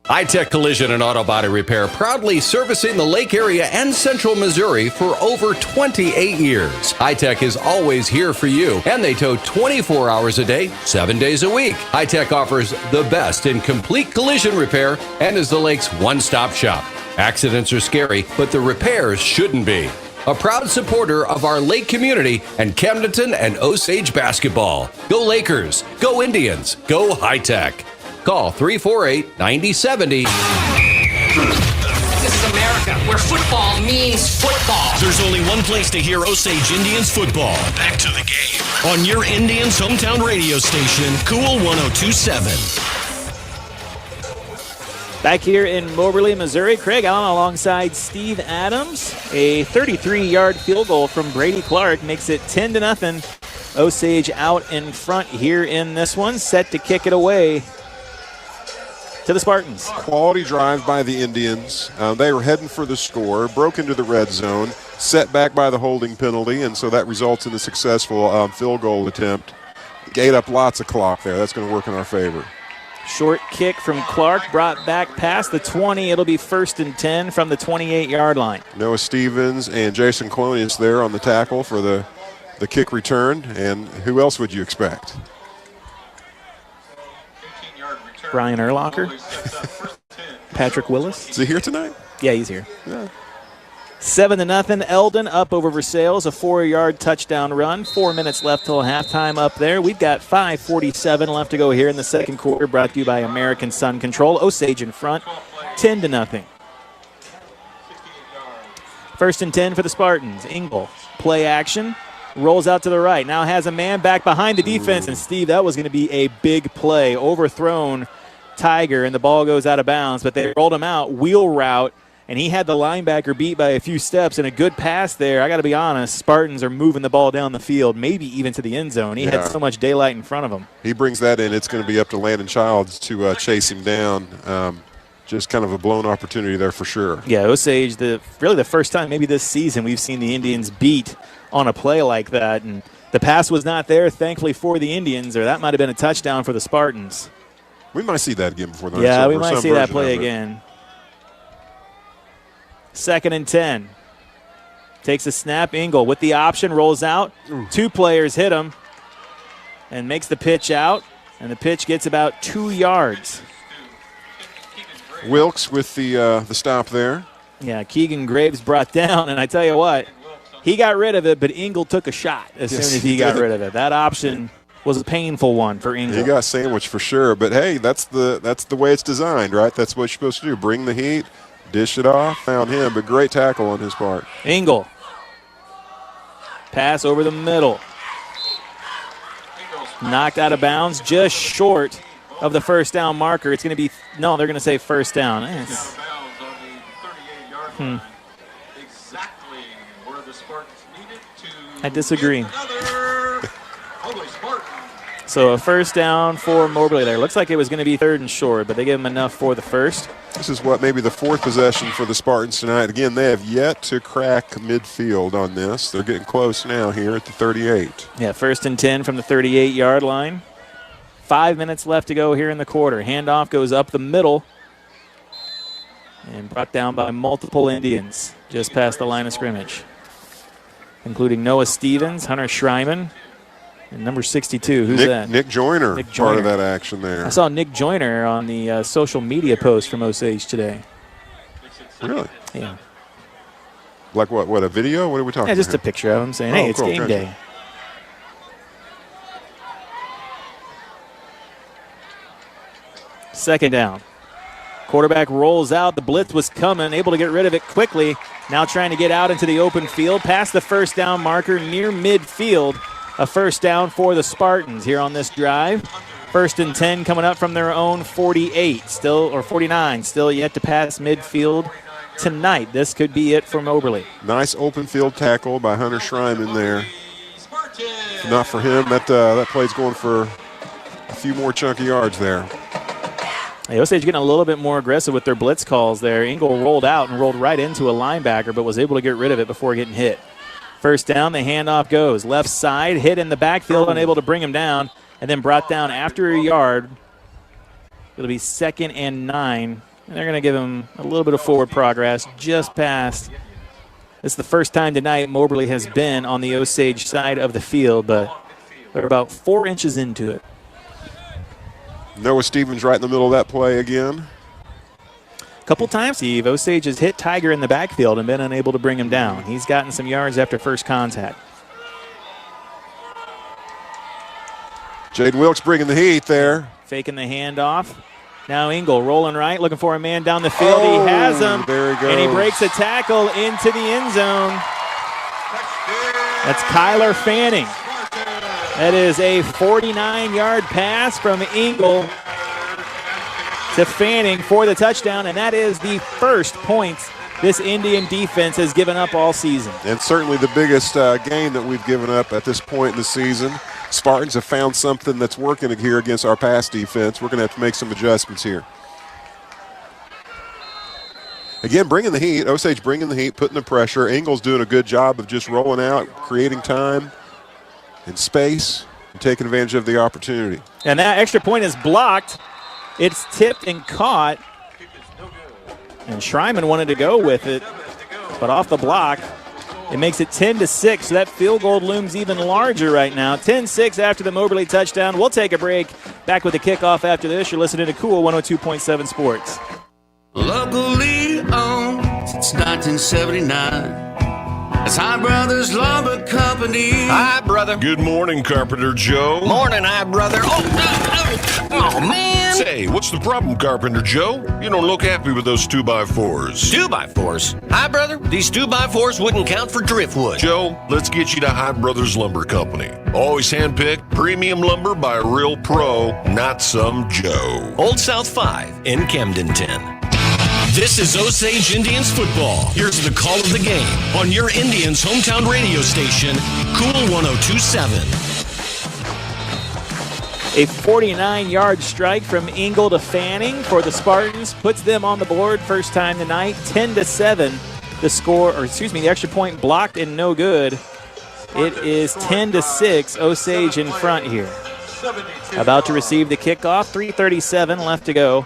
High-Tech Collision and Auto Body Repair, proudly servicing the Lake area and Central Missouri for over 28 years. High-Tech is always here for you, and they tow 24 hours a day, 7 days a week. High-Tech offers the best in complete collision repair and is the lake's one-stop shop. Accidents are scary, but the repairs shouldn't be. A proud supporter of our lake community and Camdenton and Osage basketball. Go Lakers, go Indians, go High-Tech. Call 348-9070. This is America, where football means football. There's only one place to hear Osage Indians football. Back to the game on your Indians hometown radio station, Cool 102.7. Back here in Moberly, Missouri, Craig Allen alongside Steve Adams. A 33-yard field goal from Brady Clark makes it 10-0. Osage out in front here in this one, set to kick it away to the Spartans. Quality drive by the Indians. They were heading for the score, broke into the red zone, set back by the holding penalty, and so that results in a successful field goal attempt. Ate up lots of clock there. That's going to work in our favor. Short kick from Clark, brought back past the 20. It'll be 1st and 10 from the 28-yard line. Noah Stevens and Jason Colonius there on the tackle for the kick return. And who else would you expect? Brian Urlacher. Patrick Willis. Is he here tonight? Yeah, he's here. Yeah. 7-0. Eldon up over Versailles, a 4-yard touchdown run. 4 minutes left till halftime up there. We've got 5:47 left to go here in the second quarter, brought to you by American Sun Control. Osage in front, 10-0. 1st and 10 for the Spartans. Ingle, play action, rolls out to the right. Now has a man back behind the defense, and Steve, that was going to be a big play. Overthrown Tiger, and the ball goes out of bounds, but they rolled him out, wheel route, and he had the linebacker beat by a few steps, and a good pass there. I got to be honest, Spartans are moving the ball down the field, maybe even to the end zone. He had so much daylight in front of him. He brings that in. It's going to be up to Landon Childs to chase him down. Just kind of a blown opportunity there for sure. Yeah, Osage, really the first time maybe this season we've seen the Indians beat on a play like that, and the pass was not there, thankfully, for the Indians, or that might have been a touchdown for the Spartans. We might see that again before the Yeah, we might see that play again. 2nd and 10. Takes a snap. Ingle with the option, rolls out. Two players hit him and makes the pitch out, and the pitch gets about 2 yards. Wilkes with the stop there. Yeah, Keegan Graves brought down, and I tell you what, he got rid of it, but Ingle took a shot as soon as he got rid of it. That option was a painful one for Ingle. He got sandwiched for sure, but hey, that's the way it's designed, right? That's what you're supposed to do. Bring the heat, dish it off, found him, but great tackle on his part. Ingle. Pass over the middle. Knocked out of bounds, just short of the first down marker. It's going to be, no, they're going to say first down. I disagree. So a first down for Moberly there. Looks like it was going to be 3rd and short, but they gave him enough for the first. This is what, maybe the 4th possession for the Spartans tonight. Again, they have yet to crack midfield on this. They're getting close now here at the 38. Yeah, 1st and 10 from the 38-yard line. 5 minutes left to go here in the quarter. Handoff goes up the middle and brought down by multiple Indians just past the line of scrimmage, including Noah Stevens, Hunter Schreiman, and number 62. Who's that? Nick Joyner, part of that action there. I saw Nick Joyner on the social media post from Osage today. Really? Yeah. Like what, a video? What are we talking about? Yeah, just a picture of him saying, hey, it's game day. Second down. Quarterback rolls out. The blitz was coming, able to get rid of it quickly. Now trying to get out into the open field, past the first down marker near midfield. A first down for the Spartans here on this drive. 1st and 10 coming up from their own 48, or 49, still yet to pass midfield tonight. This could be it for Moberly. Nice open field tackle by Hunter Schreiman there. Not for him. That play's going for a few more chunky yards there. Hey, Osage getting a little bit more aggressive with their blitz calls there. Ingle rolled out and rolled right into a linebacker, but was able to get rid of it before getting hit. First down, the handoff goes. Left side, hit in the backfield, unable to bring him down, and then brought down after a yard. It'll be 2nd and 9. And they're going to give him a little bit of forward progress, just past. This is the first time tonight Moberly has been on the Osage side of the field, but they're about 4 inches into it. Noah Stevens right in the middle of that play again. Couple times, Steve, Osage has hit Tiger in the backfield and been unable to bring him down. He's gotten some yards after first contact. Jaden Wilkes bringing the heat there. Faking the handoff. Now Engel rolling right, looking for a man down the field. He has him. There he goes. And he breaks a tackle into the end zone. That's Kyler Fanning. That is a 49-yard pass from Engel to Fanning for the touchdown, and that is the first points this Indian defense has given up all season. And certainly the biggest gain that we've given up at this point in the season. Spartans have found something that's working here against our pass defense. We're going to have to make some adjustments here. Again, bringing the heat. Osage bringing the heat, putting the pressure. Engel's doing a good job of just rolling out, creating time and space, and taking advantage of the opportunity. And that extra point is blocked. It's tipped and caught. And Schreiman wanted to go with it, but off the block. It makes it 10-6, so that field goal looms even larger right now. 10-6 after the Moberly touchdown. We'll take a break. Back with the kickoff after this. You're listening to Cool 102.7 Sports. Locally owned since 1979. It's High Brothers Lumber Company. Hi, brother. Good morning, Carpenter Joe. Morning, Hi, brother. Oh, man. Say, what's the problem, Carpenter Joe? You don't look happy with those 2x4s. 2x4s? Hi, brother. These 2x4s wouldn't count for driftwood. Joe, let's get you to High Brothers Lumber Company. Always hand-picked premium lumber by a real pro, not some Joe. Old South 5 in Camdenton. This is Osage Indians football. Here's the call of the game on your Indians' hometown radio station, Cool 102.7. A 49-yard strike from Engel to Fanning for the Spartans puts them on the board first time tonight. 10-7. The score, or excuse me, the extra point blocked and no good. It is 10-6. Osage in front here. About to receive the kickoff. 3:37 left to go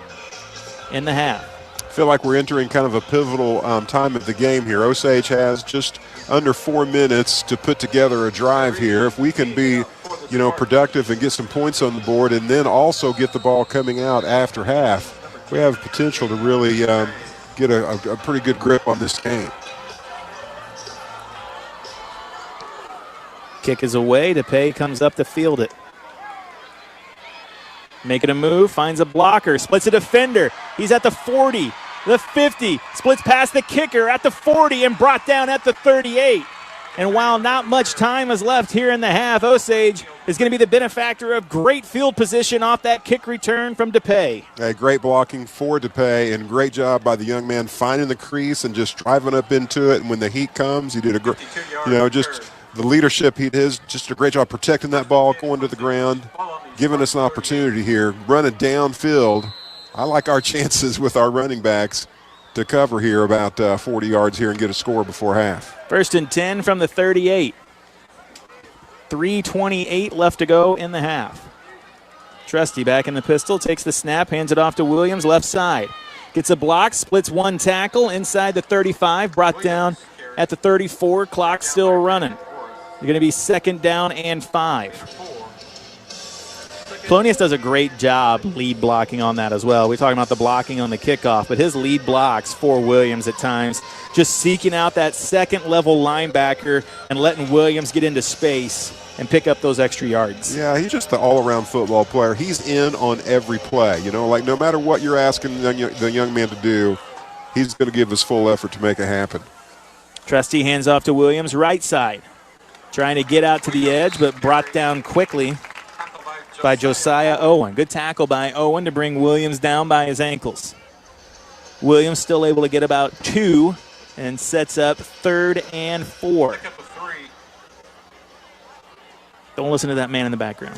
in the half. I feel like we're entering kind of a pivotal time of the game here. Osage has just under 4 minutes to put together a drive here. If we can be, productive and get some points on the board and then also get the ball coming out after half, we have potential to really get a pretty good grip on this game. Kick is away. DePay comes up to field it. Making a move, finds a blocker, splits a defender. He's at the 40, the 50, splits past the kicker at the 40 and brought down at the 38. And while not much time is left here in the half, Osage is going to be the benefactor of great field position off that kick return from DePay. Hey, great blocking for DePay and great job by the young man finding the crease and just driving up into it. And when the heat comes, he did a great, just the leadership he did, just a great job protecting that ball, going to the ground, giving us an opportunity here, running downfield. I like our chances with our running backs to cover here about 40 yards here and get a score before half. 1st and 10 from the 38. 3:28 left to go in the half. Trusty back in the pistol, takes the snap, hands it off to Williams, left side. Gets a block, splits one tackle inside the 35, brought down at the 34, clock still running. You're going to be 2nd down and 5. Polonius does a great job lead blocking on that as well. We're talking about the blocking on the kickoff, but his lead blocks for Williams at times, just seeking out that second-level linebacker and letting Williams get into space and pick up those extra yards. Yeah, he's just the all-around football player. He's in on every play. Like no matter what you're asking the young man to do, he's going to give his full effort to make it happen. Trusty hands off to Williams, right side. Trying to get out to the edge, but brought down quickly by Josiah Owen. Good tackle by Owen to bring Williams down by his ankles. Williams still able to get about 2 and sets up 3rd and 4. Don't listen to that man in the background.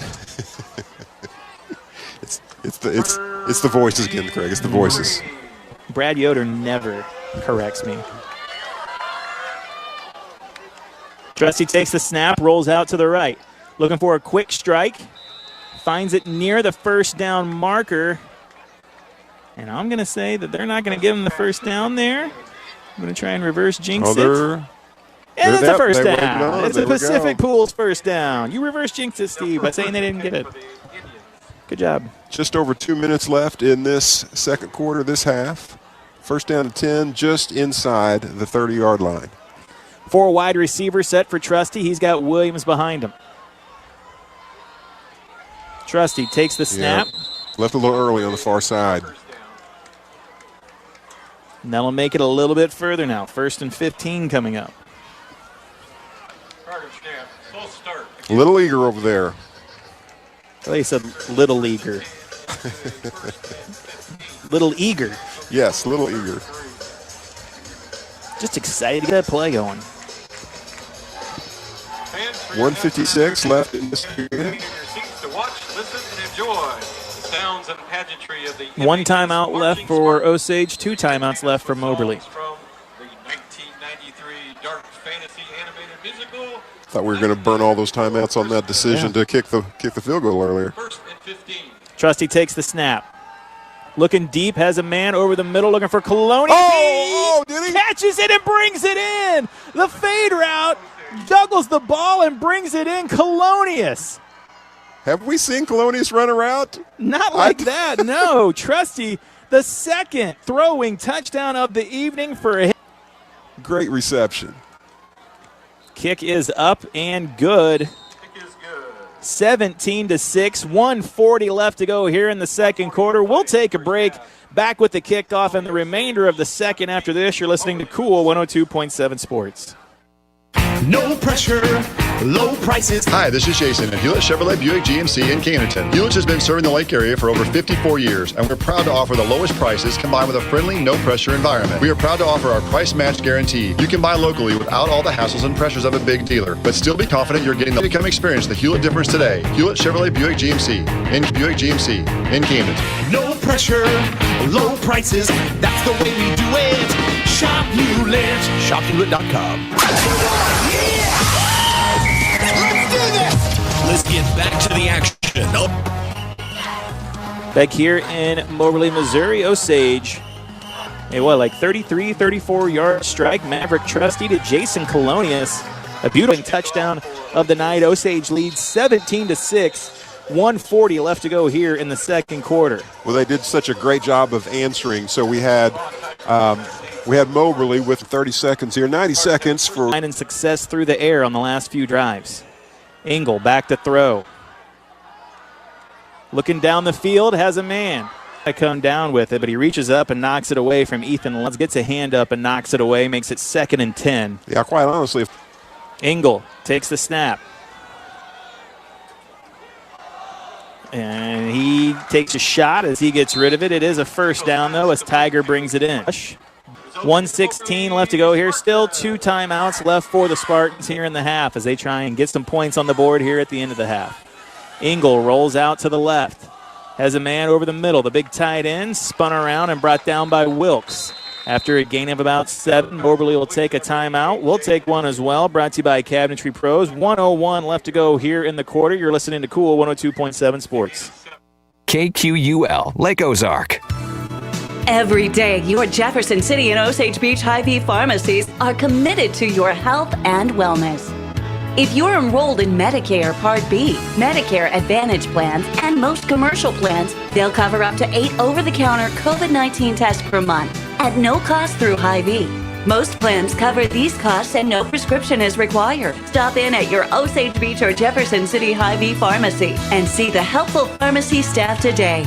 It's the voices again, Craig. It's the voices. Brad Yoder never corrects me. Trusty takes the snap, rolls out to the right. Looking for a quick strike. Finds it near the 1st down marker. And I'm going to say that they're not going to give him the 1st down there. I'm going to try and reverse jinx it. And it's a 1st down. It's a Pacific Pools 1st down. You reverse jinx it, Steve, by saying they didn't get it. Good job. Just over 2 minutes left in this second quarter, this half. 1st down and 10, just inside the 30-yard line. 4 wide receiver set for Trusty. He's got Williams behind him. Trusty takes the snap, Left a little early on the far side. And that'll make it a little bit further now. 1st and 15 coming up. Little eager over there. They said little eager. Little eager. Yes, little eager. Just excited to get that play going. 1:56 left in this period. One timeout left for Osage, 2 timeouts left for Moberly. Thought we were going to burn all those timeouts on that decision to kick the field goal earlier. Trusty takes the snap. Looking deep, has a man over the middle looking for Colonius. Did he? Catches it and brings it in. The fade route, juggles the ball and brings it in. Colonius. Have we seen Colonius run a route? Not like that, no. Trusty, the second throwing touchdown of the evening for him. Great reception. Kick is up and good. 17-6, 1:40 left to go here in the second quarter. We'll take a break. Back with the kickoff and the remainder of the second after this. You're listening to Cool 102.7 Sports. No pressure, low prices. Hi, this is Jason at Hewlett Chevrolet Buick GMC in Camdenton. Hewlett has been serving the Lake area for over 54 years, and we're proud to offer the lowest prices combined with a friendly, no-pressure environment. We are proud to offer our price match guarantee. You can buy locally without all the hassles and pressures of a big dealer, but still be confident you're getting the come experience the Hewlett difference today. Hewlett Chevrolet Buick GMC in Camdenton. No pressure, low prices. That's the way we do it. Shop Hewlett. ShopHewlett.com. Let's get back to the action. Back here in Moberly, Missouri, Osage. Like 33, 34-yard strike. Maverick Trusty to Jason Colonius. A beautiful touchdown of the night. Osage leads 17-6. 1:40 left to go here in the second quarter. Well, they did such a great job of answering. So we had Moberly with 30 seconds here. 90 seconds for and success through the air on the last few drives. Engel back to throw. Looking down the field, has a man. I come down with it, but he reaches up and knocks it away from Ethan Lutz. Gets a hand up and knocks it away, makes it 2nd and 10. Yeah, quite honestly. Engel takes the snap. And he takes a shot as he gets rid of it. It is a first down, though, as Tiger brings it in. 1:16 left to go here. Still 2 timeouts left for the Spartans here in the half as they try and get some points on the board here at the end of the half. Engel rolls out to the left. Has a man over the middle. The big tight end spun around and brought down by Wilkes. After a gain of about 7, Moberly will take a timeout. We'll take one as well. Brought to you by Cabinetry Pros. 1:01 left to go here in the quarter. You're listening to Cool 102.7 Sports. KQUL, Lake Ozark. Every day, your Jefferson City and Osage Beach Hy-Vee pharmacies are committed to your health and wellness. If you're enrolled in Medicare Part B, Medicare Advantage plans, and most commercial plans, they'll cover up to 8 over-the-counter COVID-19 tests per month at no cost through Hy-Vee. Most plans cover these costs and no prescription is required. Stop in at your Osage Beach or Jefferson City Hy-Vee pharmacy and see the helpful pharmacy staff today.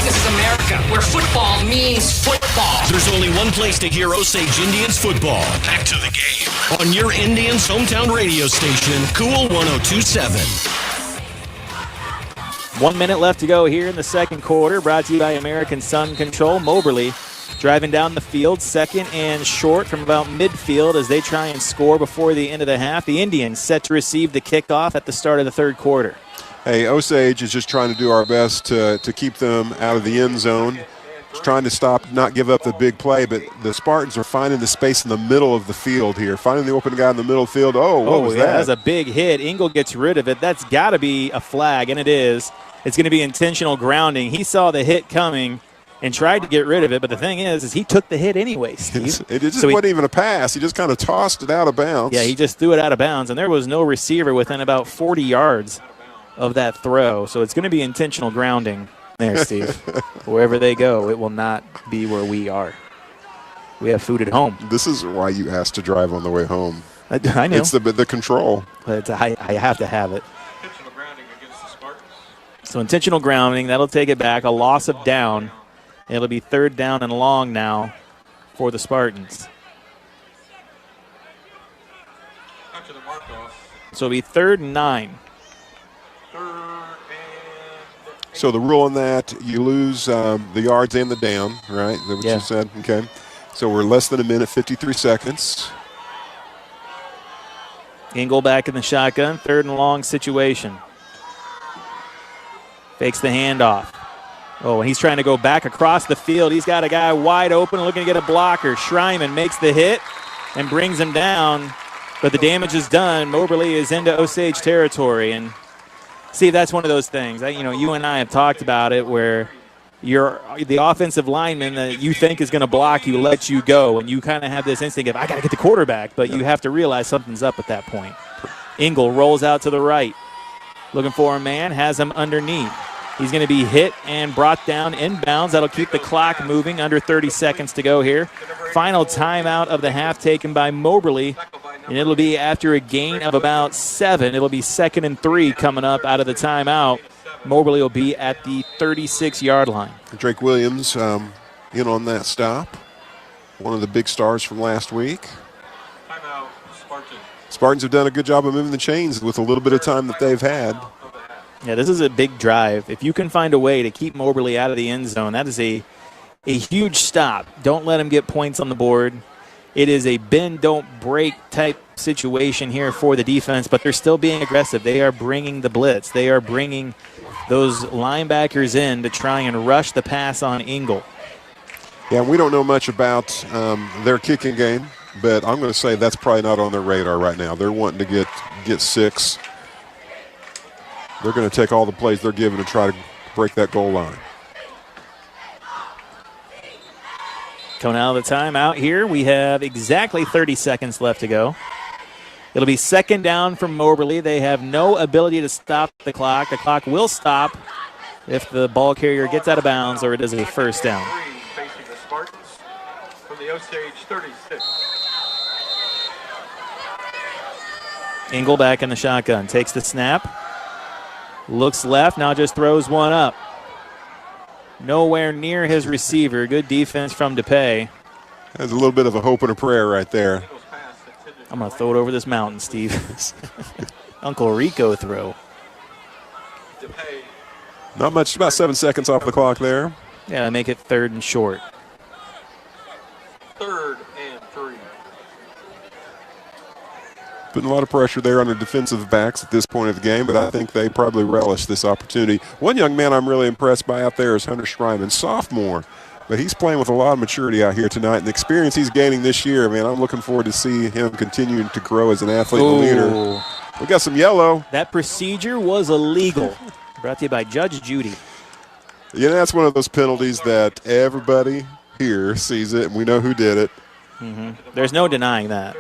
This is America, where football means football. There's only one place to hear Osage Indians football. Back to the game. On your Indians' hometown radio station, Cool 102.7. 1 minute left to go here in the second quarter. Brought to you by American Sun Control. Moberly driving down the field, 2nd and short from about midfield as they try and score before the end of the half. The Indians set to receive the kickoff at the start of the third quarter. Hey, Osage is just trying to do our best to keep them out of the end zone. Just trying to stop, not give up the big play, but the Spartans are finding the space in the middle of the field here. Finding the open guy in the middle of the field. What was that? That's a big hit. Engel gets rid of it. That's got to be a flag, and it is. It's going to be intentional grounding. He saw the hit coming and tried to get rid of it, but the thing is he took the hit anyway, Steve. It just wasn't even a pass. He just kind of tossed it out of bounds. Yeah, he just threw it out of bounds, and there was no receiver within about 40 yards of that throw. So it's going to be intentional grounding there, Steve. Wherever they go, it will not be where we are. We have food at home. This is why you asked to drive on the way home. I know. It's the control. But I have to have it. So intentional grounding, that'll take it back, a loss of down. It'll be 3rd down and long now for the Spartans. So it'll be 3rd and 9. So the rule on that, you lose the yards and the down, right? Is that what you said? Okay. So we're less than a minute, 53 seconds. Engel back in the shotgun, 3rd and long situation. Fakes the handoff. Oh, and he's trying to go back across the field. He's got a guy wide open looking to get a blocker. Schreiman makes the hit and brings him down, but the damage is done. Moberly is into Osage territory, and see, that's one of those things. You and I have talked about it where the offensive lineman that you think is going to block you lets you go, and you kind of have this instinct of, I got to get the quarterback, but you have to realize something's up at that point. Engel rolls out to the right, looking for a man, has him underneath. He's going to be hit and brought down inbounds. That'll keep the clock moving. Under 30 seconds to go here. Final timeout of the half taken by Moberly, and it'll be after a gain of about 7. It'll be 2nd and 3 coming up out of the timeout. Moberly will be at the 36-yard line. Drake Williams in on that stop. One of the big stars from last week. Timeout, Spartans. Spartans have done a good job of moving the chains with a little bit of time that they've had. Yeah, this is a big drive. If you can find a way to keep Moberly out of the end zone, that is a huge stop. Don't let them get points on the board. It is a bend, don't break type situation here for the defense, but they're still being aggressive. They are bringing the blitz. They are bringing those linebackers in to try and rush the pass on Engel. Yeah, we don't know much about their kicking game, but I'm going to say that's probably not on their radar right now. They're wanting to get 6. They're going to take all the plays they're given to try to break that goal line. Coming out of the timeout here, we have exactly 30 seconds left to go. It'll be 2nd down from Moberly. They have no ability to stop the clock. The clock will stop if the ball carrier gets out of bounds or it is a 1st down. Facing the Spartans from the Osage 36. Engel back in the shotgun. Takes the snap. Looks left. Now just throws one up. Nowhere near his receiver. Good defense from DePay. That's a little bit of a hope and a prayer right there. I'm going to throw it over this mountain, Steve. Uncle Rico throw. Not much, about 7 seconds off the clock there. Yeah, make it 3rd and short. 3rd and 3. Putting a lot of pressure there on the defensive backs at this point of the game, but I think they probably relish this opportunity. One young man I'm really impressed by out there is Hunter Schreiman, sophomore, but he's playing with a lot of maturity out here tonight, and the experience he's gaining this year, man, I'm looking forward to see him continuing to grow as an athlete and leader. We got some yellow. That procedure was illegal. Brought to you by Judge Judy. Yeah, that's one of those penalties that everybody here sees it, and we know who did it. Mm-hmm. There's no denying that.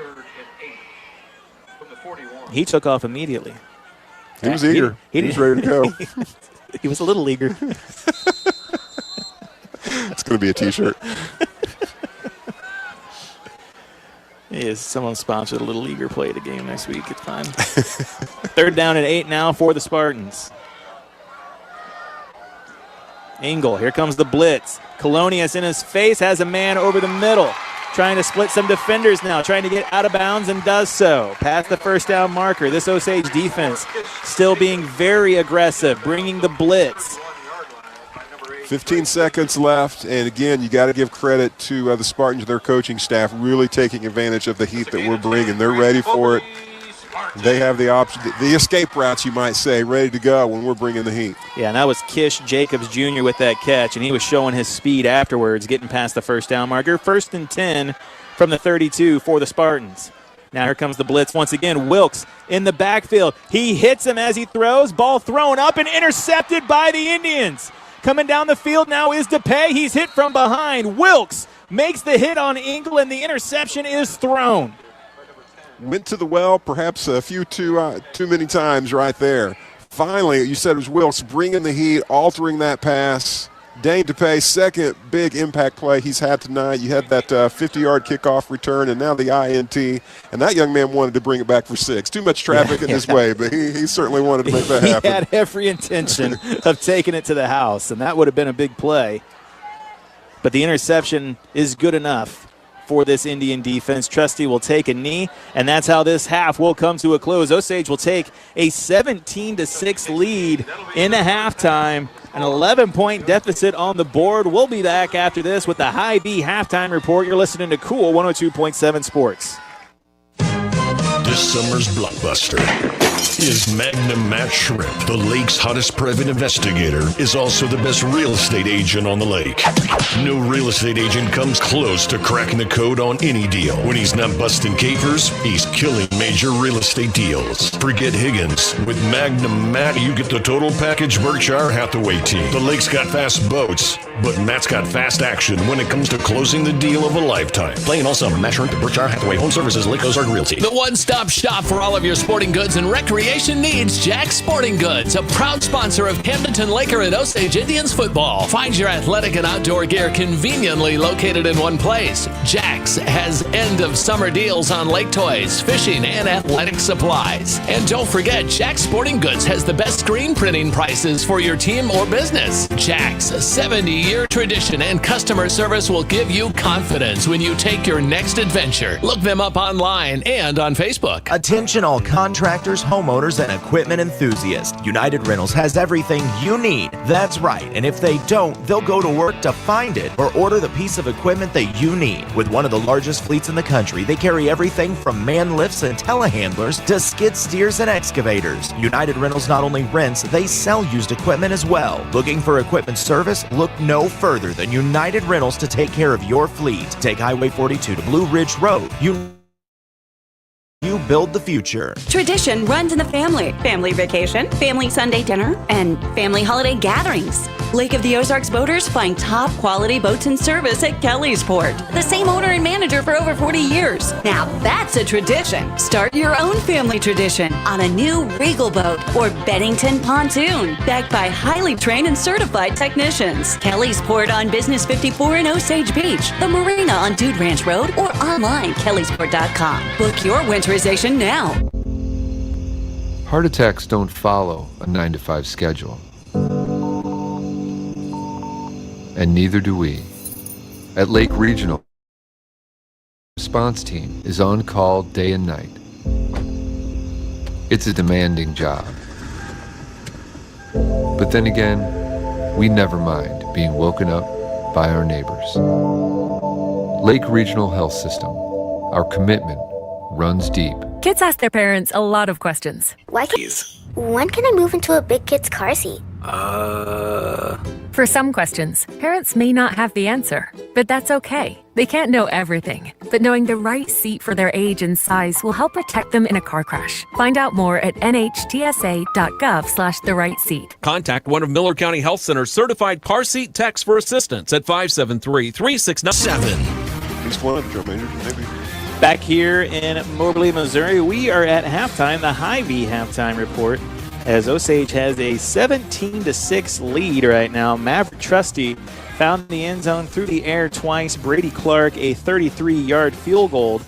He took off immediately. He was eager. He was ready to go. He was a little eager. It's going to be a T-shirt. Is someone sponsored a little eager play at a game next week? It's fine. 3rd down and 8 now for the Spartans. Engel, here comes the blitz. Colonius in his face has a man over the middle. Trying to split some defenders now, trying to get out of bounds and does so. Past the 1st down marker. This Osage defense still being very aggressive, bringing the blitz. 15 seconds left, and again, you got to give credit to the Spartans, their coaching staff, really taking advantage of the heat that we're bringing. They're ready for it. They have the option, the escape routes, you might say, ready to go when we're bringing the heat. Yeah, and that was Kish Jacobs Jr. with that catch, and he was showing his speed afterwards, getting past the 1st down marker. 1st and 10 from the 32 for the Spartans. Now here comes the blitz once again. Wilkes in the backfield. He hits him as he throws. Ball thrown up and intercepted by the Indians. Coming down the field now is DePay. He's hit from behind. Wilkes makes the hit on Engel, and the interception is thrown. Went to the well perhaps a few too many times right there. Finally, you said it was Wilkes bringing the heat, altering that pass, Dane DePay, second big impact play he's had tonight. You had that 50-yard kickoff return and now the INT. And that young man wanted to bring it back for 6. Too much traffic in his way, but he certainly wanted to make that happen. He had every intention of taking it to the house, and that would have been a big play. But the interception is good enough for this Indian defense. Trusty will take a knee, and that's how this half will come to a close. Osage will take a 17-6 lead in a halftime, an 11-point deficit on the board. We'll be back after this with the High B halftime report. You're listening to Cool 102.7 Sports. This summer's blockbuster is Magnum Matt Shrimp. The lake's hottest private investigator is also the best real estate agent on the lake. No real estate agent comes close to cracking the code on any deal. When he's not busting capers, he's killing major real estate deals. Forget Higgins. With Magnum Matt, you get the total package Berkshire Hathaway team. The lake's got fast boats, but Matt's got fast action when it comes to closing the deal of a lifetime. Playing all summer, Matt Shrimp, Berkshire Hathaway Home Services, Lake Ozark Realty. The one-stop shop for all of your sporting goods and recreation needs, Jack's Sporting Goods, a proud sponsor of Camdenton Laker and Osage Indians football. Find your athletic and outdoor gear conveniently located in one place. Jack's has end-of-summer deals on lake toys, fishing, and athletic supplies. And don't forget, Jack's Sporting Goods has the best screen printing prices for your team or business. Jack's 70-year tradition and customer service will give you confidence when you take your next adventure. Look them up online and on Facebook. Attention all contractors, homeowners, and equipment enthusiasts. United Rentals has everything you need. That's right. And if they don't, they'll go to work to find it or order the piece of equipment that you need. With one of the largest fleets in the country, they carry everything from man lifts and telehandlers to skid steers and excavators. United Rentals not only rents, they sell used equipment as well. Looking for equipment service? Look no further than United Rentals to take care of your fleet. Take Highway 42 to Blue Ridge Road. You build the future. Tradition runs in the family. Family vacation, family Sunday dinner, and family holiday gatherings. Lake of the Ozarks boaters find top quality boats and service at Kelly's Port. The same owner and manager for over 40 years. Now that's a tradition. Start your own family tradition on a new Regal boat or Bennington pontoon, backed by highly trained and certified technicians. Kelly's Port on Business 54 in Osage Beach, the marina on Dude Ranch Road, or online kellysport.com. Book your winterization now. Heart attacks don't follow a 9-to-5 schedule. And neither do we. At Lake Regional, the response team is on call day and night. It's a demanding job. But then again, we never mind being woken up by our neighbors. Lake Regional Health System. Our commitment runs deep. Kids ask their parents a lot of questions. When can I move into a big kid's car seat? For some questions, parents may not have the answer, but that's okay. They can't know everything, but knowing the right seat for their age and size will help protect them in a car crash. Find out more at nhtsa.gov/therightseat. Contact one of Miller County Health Center's certified car seat techs for assistance at 573-369-7. He's one of the drum major, maybe. Back here in Moberly, Missouri, we are at halftime, the High V halftime report, as Osage has a 17-6 lead right now. Maverick Trusty found the end zone through the air twice. Brady Clark a 33-yard field goal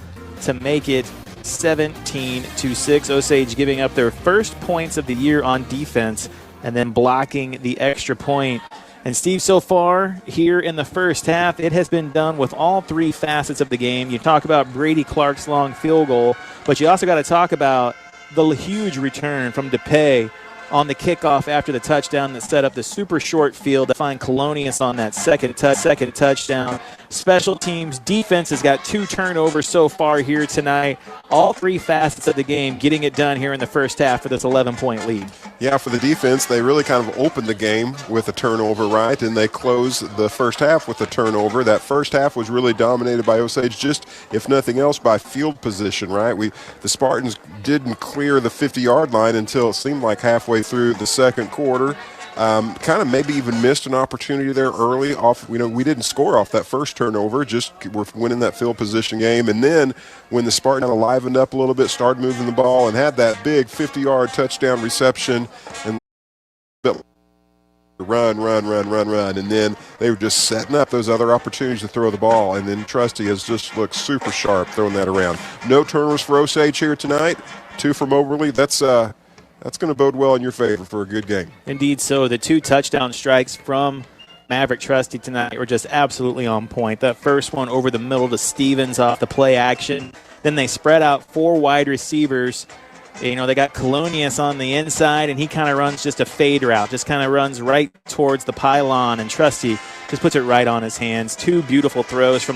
to make it 17-6. Osage giving up their first points of the year on defense and then blocking the extra point. And Steve, so far here in the first half, it has been done with all three facets of the game. You talk about Brady Clark's long field goal, but you also got to talk about the huge return from DePay on the kickoff after the touchdown that set up the super short field to find Colonius on that second touchdown. Special teams, defense has got 2 turnovers so far here tonight. All three facets of the game getting it done here in the first half for this 11-point lead. Yeah, for the defense, they really kind of opened the game with a turnover, right? And they closed the first half with a turnover. That first half was really dominated by Osage, just, if nothing else, by field position, right? The Spartans didn't clear the 50-yard line until it seemed like halfway through the second quarter. Kind of maybe even missed an opportunity there early off. We didn't score off that first turnover, just we're winning that field position game. And then when the Spartans livened up a little bit, started moving the ball and had that big 50-yard touchdown reception, and run, and then they were just setting up those other opportunities to throw the ball, and then Trusty has just looked super sharp throwing that around. No turnovers for Osage here tonight, 2 for Moberly. That's going to bode well in your favor for a good game. Indeed so. The 2 touchdown strikes from Maverick Trusty tonight were just absolutely on point. That first one over the middle to Stevens off the play action. Then they spread out 4 wide receivers. They got Colonius on the inside, and he kind of runs just a fade route, just kind of runs right towards the pylon, and Trusty just puts it right on his hands. 2 beautiful throws from